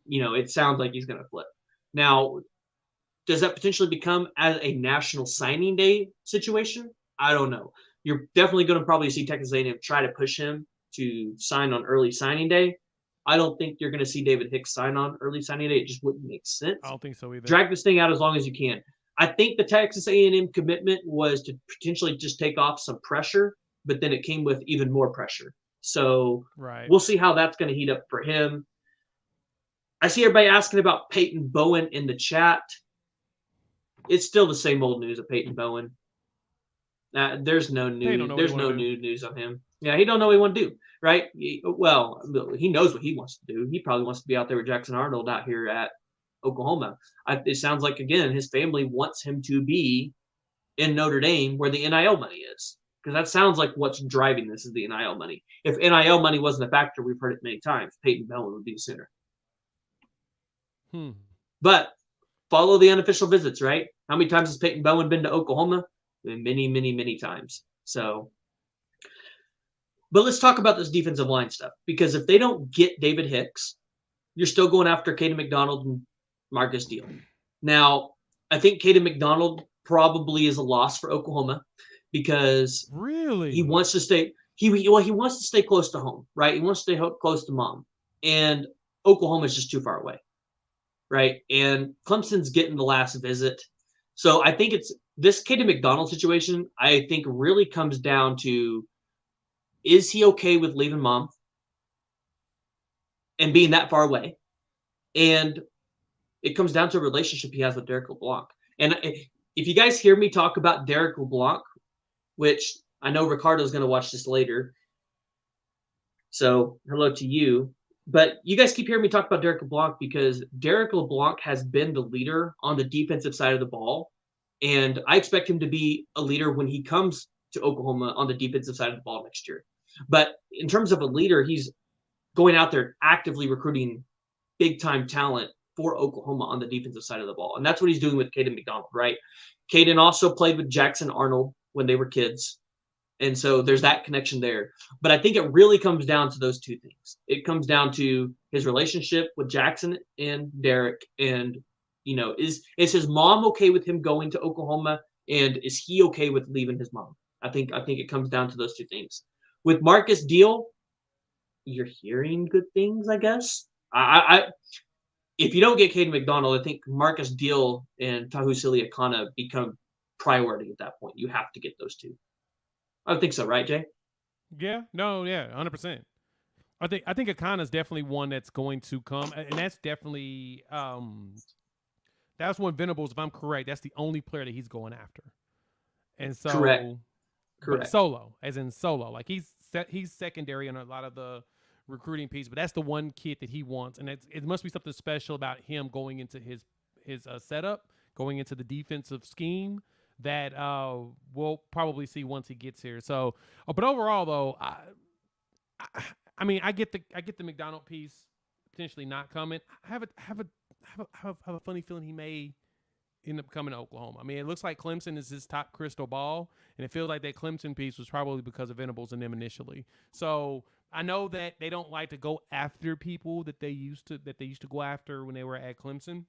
it sounds like he's going to flip. Now, does that potentially become as a national signing day situation? I don't know. You're definitely going to probably see Texas A&M try to push him to sign on early signing day. I don't think you're going to see David Hicks sign on early signing day. It just wouldn't make sense. I don't think so either. Drag this thing out as long as you can. I think the Texas A&M commitment was to potentially just take off some pressure, but then it came with even more pressure. So We'll see how that's going to heat up for him. I see everybody asking about Peyton Bowen in the chat. It's still the same old news of Peyton Bowen. There's no new. There's no new news on him. Yeah, he don't know what he want to do, right? He knows what he wants to do. He probably wants to be out there with Jackson Arnold out here at Oklahoma. It sounds like, again, his family wants him to be in Notre Dame where the NIL money is. Because that sounds like what's driving this is the NIL money. If NIL money wasn't a factor, we've heard it many times, Peyton Bowen would be the sooner. But follow the unofficial visits, right? How many times has Peyton Bowen been to Oklahoma? Many, many, many times. So, but let's talk about this defensive line stuff. Because if they don't get David Hicks, you're still going after Kayden McDonald and Markis deal. Now, I think Kayden McDonald probably is a loss for Oklahoma because he wants to stay. He wants to stay close to home, right? He wants to stay close to mom, and Oklahoma is just too far away, right? And Clemson's getting the last visit, so I think it's this Kayden McDonald situation. I think really comes down to: is he okay with leaving mom and being that far away? And it comes down to a relationship he has with Derek LeBlanc. And if you guys hear me talk about Derek LeBlanc, which I know Ricardo's going to watch this later, so hello to you. But you guys keep hearing me talk about Derek LeBlanc because Derek LeBlanc has been the leader on the defensive side of the ball, and I expect him to be a leader when he comes to Oklahoma on the defensive side of the ball next year. But in terms of a leader, he's going out there actively recruiting big-time talent for Oklahoma on the defensive side of the ball. And that's what he's doing with Kayden McDonald, right? Kayden also played with Jackson Arnold when they were kids. And so there's that connection there. But I think it really comes down to those two things. It comes down to his relationship with Jackson and Derek, and is his mom okay with him going to Oklahoma, and is he okay with leaving his mom? I think it comes down to those two things. With Markis deal, you're hearing good things, I guess. I if you don't get Kayden McDonald, I think Markis deal and Tahusili Akana become priority at that point. You have to get those two. I think so, right, Jay? Yeah, no, yeah, 100%. I think Akana is definitely one that's going to come, and that's definitely that's one Venables. If I'm correct, that's the only player that he's going after, and so Correct. but solo, as in solo, like he's secondary on a lot of the recruiting piece, but that's the one kid that he wants, and it must be something special about him going into his setup, going into the defensive scheme that we'll probably see once he gets here. So, but overall though, I mean, I get the McDonald piece potentially not coming. I have a funny feeling he may end up coming to Oklahoma. I mean, it looks like Clemson is his top crystal ball, and it feels like that Clemson piece was probably because of Venables and them initially. So I know that they don't like to go after people that they used to go after when they were at Clemson,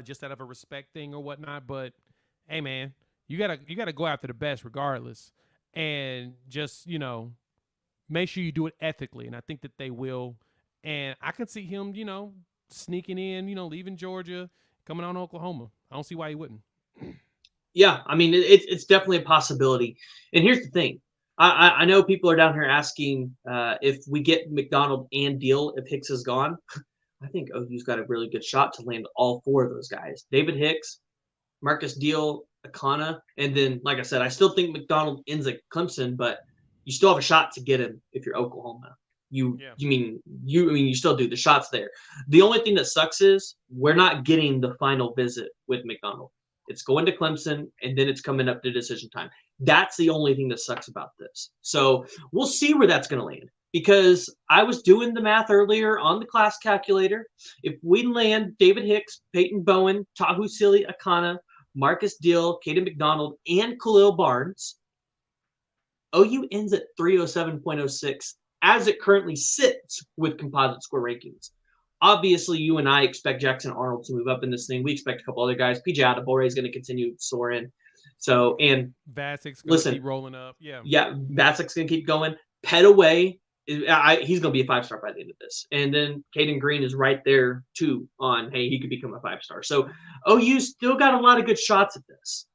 just out of a respect thing or whatnot. But hey, man, you gotta go after the best regardless, and just make sure you do it ethically. And I think that they will. And I can see him, sneaking in, leaving Georgia, coming on Oklahoma. I don't see why he wouldn't. Yeah, I mean, it's definitely a possibility. And here's the thing. I know people are down here asking if we get McDonald and Deal if Hicks is gone. I think OU's got a really good shot to land all four of those guys. David Hicks, Markis Deal, Akana, and then, like I said, I still think McDonald ends at Clemson, but you still have a shot to get him if you're Oklahoma. You still do. The shot's there. The only thing that sucks is we're not getting the final visit with McDonald. It's going to Clemson, and then it's coming up to decision time. That's the only thing that sucks about this. So we'll see where that's going to land, because I was doing the math earlier on the class calculator. If we land David Hicks, Peyton, Bowen, Tahusili Akana, Markis Deal, Kayden McDonald, and Khalil Barnes, OU ends at 307.06 as it currently sits with composite score rankings. Obviously, you and I expect Jackson Arnold to move up in this thing. We expect a couple other guys. PJ Adebawore is going to continue soaring. So, and Vasic's going to keep rolling up. Yeah, Vasic's going to keep going. Petaway, he's going to be a 5-star by the end of this. And then Kayden Green is right there, too, on, hey, he could become a 5-star. So, OU still got a lot of good shots at this.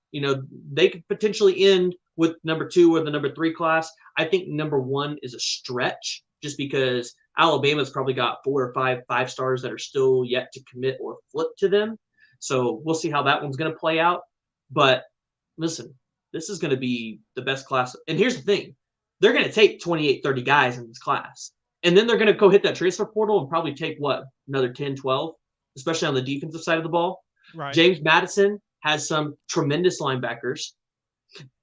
They could potentially end with number 2 or the number 3 class. I think number 1 is a stretch, just because Alabama's probably got 4 or 5 5-stars that are still yet to commit or flip to them. So we'll see how that one's going to play out. But listen, this is going to be the best class. And here's the thing. They're going to take 28, 30 guys in this class. And then they're going to go hit that transfer portal and probably take, another 10, 12, especially on the defensive side of the ball. Right. James Madison has some tremendous linebackers.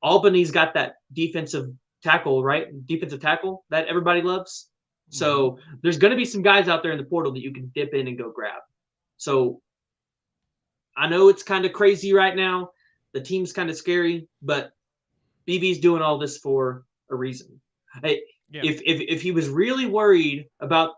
Albany's got that defensive tackle, right? Defensive tackle that everybody loves. So there's going to be some guys out there in the portal that you can dip in and go grab. So I know it's kind of crazy right now. The team's kind of scary, but BB's doing all this for a reason. If he was really worried about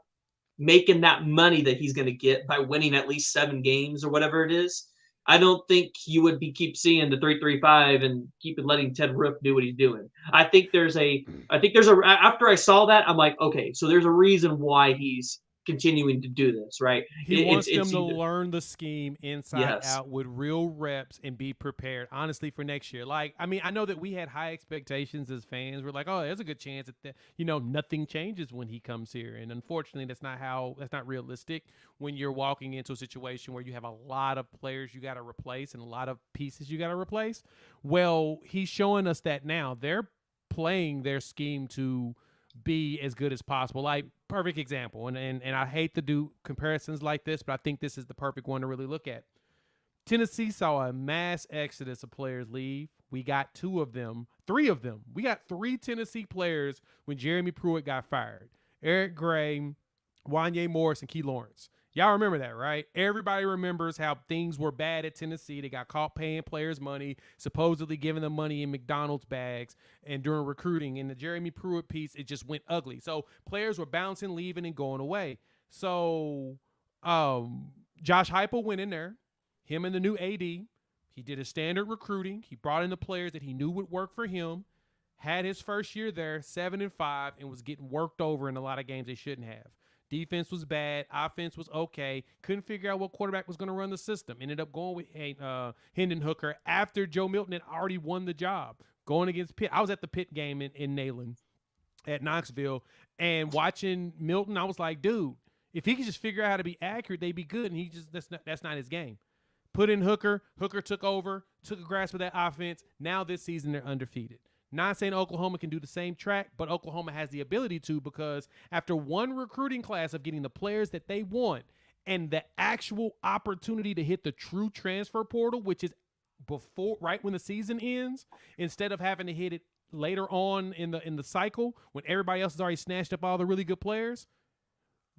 making that money that he's going to get by winning at least 7 games or whatever it is, I don't think you would keep seeing the 3-3-5 and keep letting Ted Rook do what he's doing. I think there's after I saw that, I'm like, okay, so there's a reason why he's continuing to do this, right? He wants them to learn the scheme inside out with real reps and be prepared, honestly, for next year. Like, I mean, I know that we had high expectations as fans. We're like, oh, there's a good chance that nothing changes when he comes here. And unfortunately, that's not realistic when you're walking into a situation where you have a lot of players you got to replace and a lot of pieces you got to replace. Well, he's showing us that now. They're playing their scheme to be as good as possible. Like, perfect example, and I hate to do comparisons like this, but I think this is the perfect one to really look at. Tennessee saw a mass exodus of players leave. We got 3 of them. We got 3 Tennessee players when Jeremy Pruitt got fired. Eric Gray, Wanye Morris, and Key Lawrence. Y'all remember that, right? Everybody remembers how things were bad at Tennessee. They got caught paying players money, supposedly giving them money in McDonald's bags, and during recruiting. In the Jeremy Pruitt piece, it just went ugly. So players were bouncing, leaving, and going away. So Josh Heupel went in there, him and the new AD. He did a standard recruiting. He brought in the players that he knew would work for him. Had his first year there, 7-5, and was getting worked over in a lot of games they shouldn't have. Defense was bad. Offense was okay. Couldn't figure out what quarterback was going to run the system. Ended up going with Hendon Hooker after Joe Milton had already won the job. Going against Pitt. I was at the Pitt game in Neyland at Knoxville, and watching Milton, I was like, dude, if he could just figure out how to be accurate, they'd be good. And he just that's not his game. Put in Hooker. Hooker took over, took a grasp of that offense. Now this season they're undefeated. Not saying Oklahoma can do the same track, but Oklahoma has the ability to, because after one recruiting class of getting the players that they want and the actual opportunity to hit the true transfer portal, which is before, right when the season ends, instead of having to hit it later on in the cycle when everybody else has already snatched up all the really good players,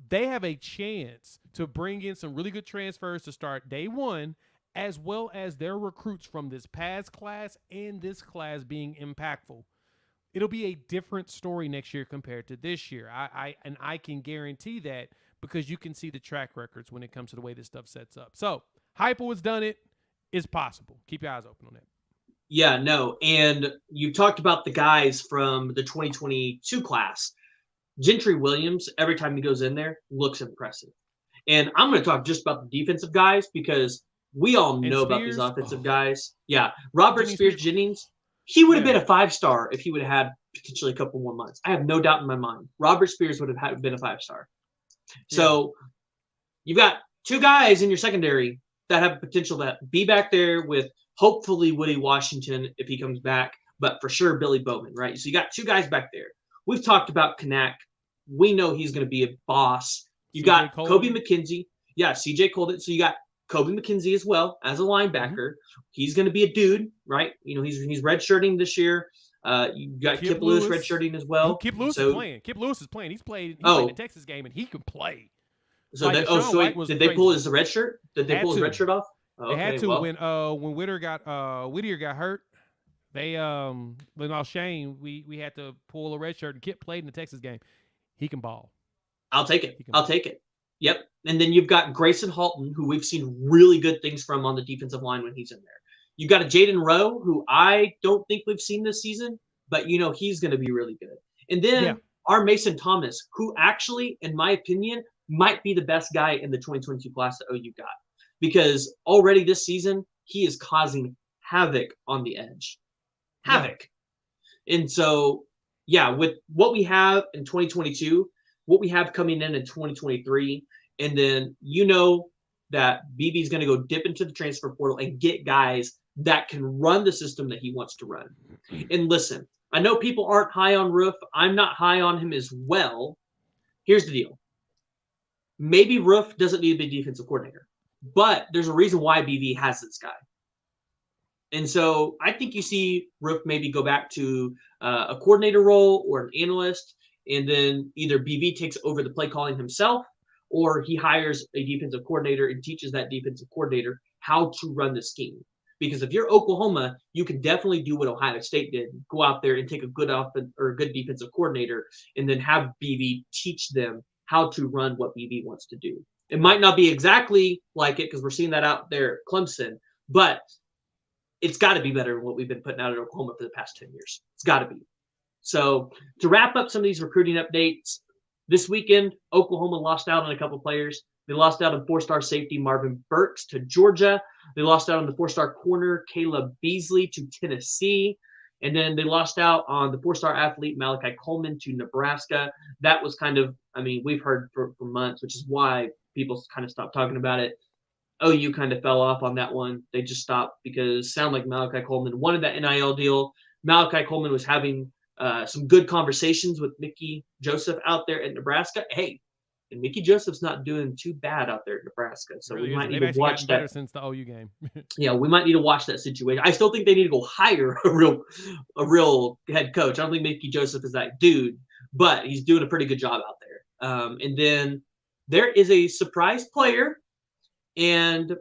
they have a chance to bring in some really good transfers to start day one, as well as their recruits from this past class and this class being impactful. It'll be a different story next year compared to this year. I can guarantee that, because you can see the track records when it comes to the way this stuff sets up. So Heupel has done it. It's possible. Keep your eyes open on that. Yeah, no. And you talked about the guys from the 2022 class. Gentry Williams, every time he goes in there, looks impressive. And I'm going to talk just about the defensive guys, because we all know about these offensive guys. Yeah. Robert Spears-Jennings, he would have been a 5-star if he would have had potentially a couple more months. I have no doubt in my mind. Robert Spears would have been a 5-star. So you've got two guys in your secondary that have potential to be back there with hopefully Woody Washington if he comes back, but for sure Billy Bowman, right? So you got two guys back there. We've talked about Kanak. We know he's going to be a boss. You got Kobe McKenzie. Yeah, CJ Colden. So you got Kobe McKenzie as well as a linebacker. Mm-hmm. He's going to be a dude, right? You know, he's redshirting this year. You got Kip Lewis redshirting as well. Kip Lewis is playing. Kip Lewis is playing. He played the Texas game, and he can play. So did they pull his red shirt? Did they pull his red shirt off? They had to when Whittier got hurt. They when Shane, we had to pull a red shirt, and Kip played in the Texas game. He can ball. I'll take it. I'll take it. Yep. And then you've got Grayson Halton, who we've seen really good things from on the defensive line when he's in there. You've got a Jaden Rowe, who I don't think we've seen this season, but you know he's going to be really good. And then our Mason Thomas, who actually, in my opinion, might be the best guy in the 2022 class that OU got, because already this season he is causing havoc on the edge. Havoc. And so, yeah, with what we have in 2022, what we have coming in 2023, and then you know that BB's going to go dip into the transfer portal and get guys that can run the system that he wants to run. And listen, I know people aren't high on Roof. I'm not high on him as well. Here's the deal. Maybe Roof doesn't need to be a defensive coordinator, but there's a reason why BB has this guy. And so I think you see Roof maybe go back to a coordinator role or an analyst, and then either BB takes over the play calling himself, or he hires a defensive coordinator and teaches that defensive coordinator how to run the scheme. Because if you're Oklahoma, you can definitely do what Ohio State did. Go out there and take a good defensive coordinator and then have BB teach them how to run what BB wants to do. It might not be exactly like it, because we're seeing that out there at Clemson, but it's got to be better than what we've been putting out at Oklahoma for the past 10 years. It's got to be. So to wrap up some of these recruiting updates, this weekend, Oklahoma lost out on a couple players. They lost out on 4-star safety Marvin Burks to Georgia. They lost out on the 4-star corner Kaleb Beasley to Tennessee. And then they lost out on the 4-star athlete Malachi Coleman to Nebraska. That was kind of, I mean, we've heard for months, which is why people kind of stopped talking about it. OU kind of fell off on that one. They just stopped because it sounded like Malachi Coleman wanted that NIL deal. Malachi Coleman was having some good conversations with Mickey Joseph out there at Nebraska. Hey, and Mickey Joseph's not doing too bad out there at Nebraska, so really we might need to watch that. Better since the OU game. Yeah, we might need to watch that situation. I still think they need to go hire a real head coach. I don't think Mickey Joseph is that dude, but he's doing a pretty good job out there. And then there is a surprise player, and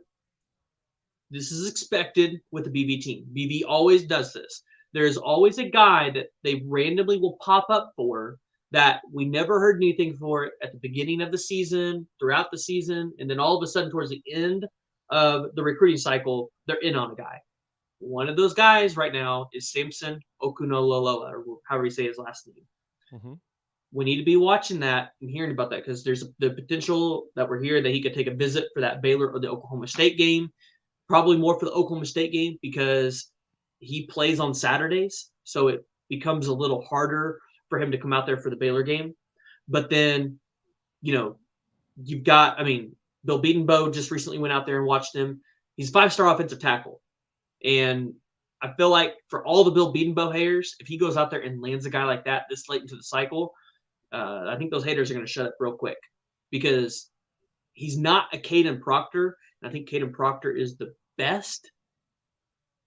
this is expected with the BB team. BB always does this. There's always a guy that they randomly will pop up for that we never heard anything for at the beginning of the season, throughout the season, and then all of a sudden towards the end of the recruiting cycle, they're in on a guy. One of those guys right now is Samson Okunlola, or however you say his last name. Mm-hmm. We need to be watching that and hearing about that because there's the potential that we're hearing that he could take a visit for that Baylor or the Oklahoma State game. Probably more for the Oklahoma State game because he plays on Saturdays, so it becomes a little harder for him to come out there for the Baylor game. But then, you've got, Bill Beatonbow just recently went out there and watched him. He's a 5-star offensive tackle. And I feel like for all the Bill Beatonbow haters, if he goes out there and lands a guy like that this late into the cycle, I think those haters are going to shut up real quick because he's not a Kayden Proctor. And I think Kayden Proctor is the best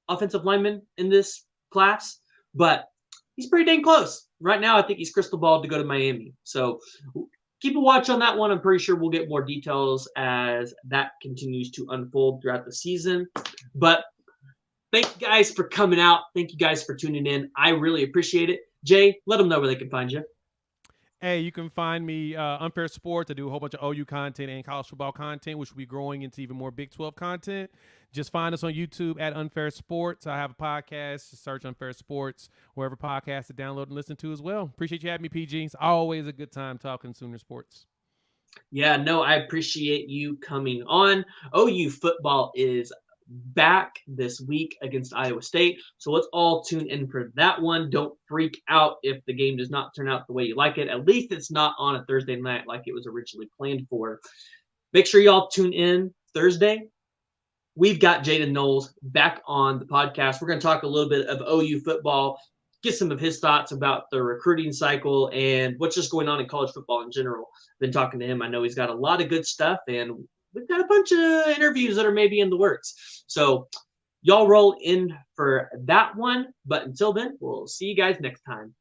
offensive lineman in this class, but he's pretty dang close. Right now, I think he's crystal balled to go to Miami. So keep a watch on that one. I'm pretty sure we'll get more details as that continues to unfold throughout the season. But thank you guys for coming out. Thank you guys for tuning in. I really appreciate it. Jay, let them know where they can find you. Hey, you can find me Unfair Sports. I do a whole bunch of OU content and college football content, which will be growing into even more Big 12 content. Just find us on YouTube at Unfair Sports. I have a podcast. Just search Unfair Sports, wherever podcasts to download and listen to as well. Appreciate you having me, PG. It's always a good time talking Sooner sports. Yeah, no, I appreciate you coming on. OU football is back this week against Iowa State. So let's all tune in for that one. Don't freak out if the game does not turn out the way you like it. At least it's not on a Thursday night like it was originally planned for. Make sure y'all tune in Thursday. We've got Jaden Knowles back on the podcast. We're going to talk a little bit of OU football, get some of his thoughts about the recruiting cycle and what's just going on in college football in general. Been talking to him. I know he's got a lot of good stuff, and we've got a bunch of interviews that are maybe in the works. So y'all roll in for that one. But until then, we'll see you guys next time.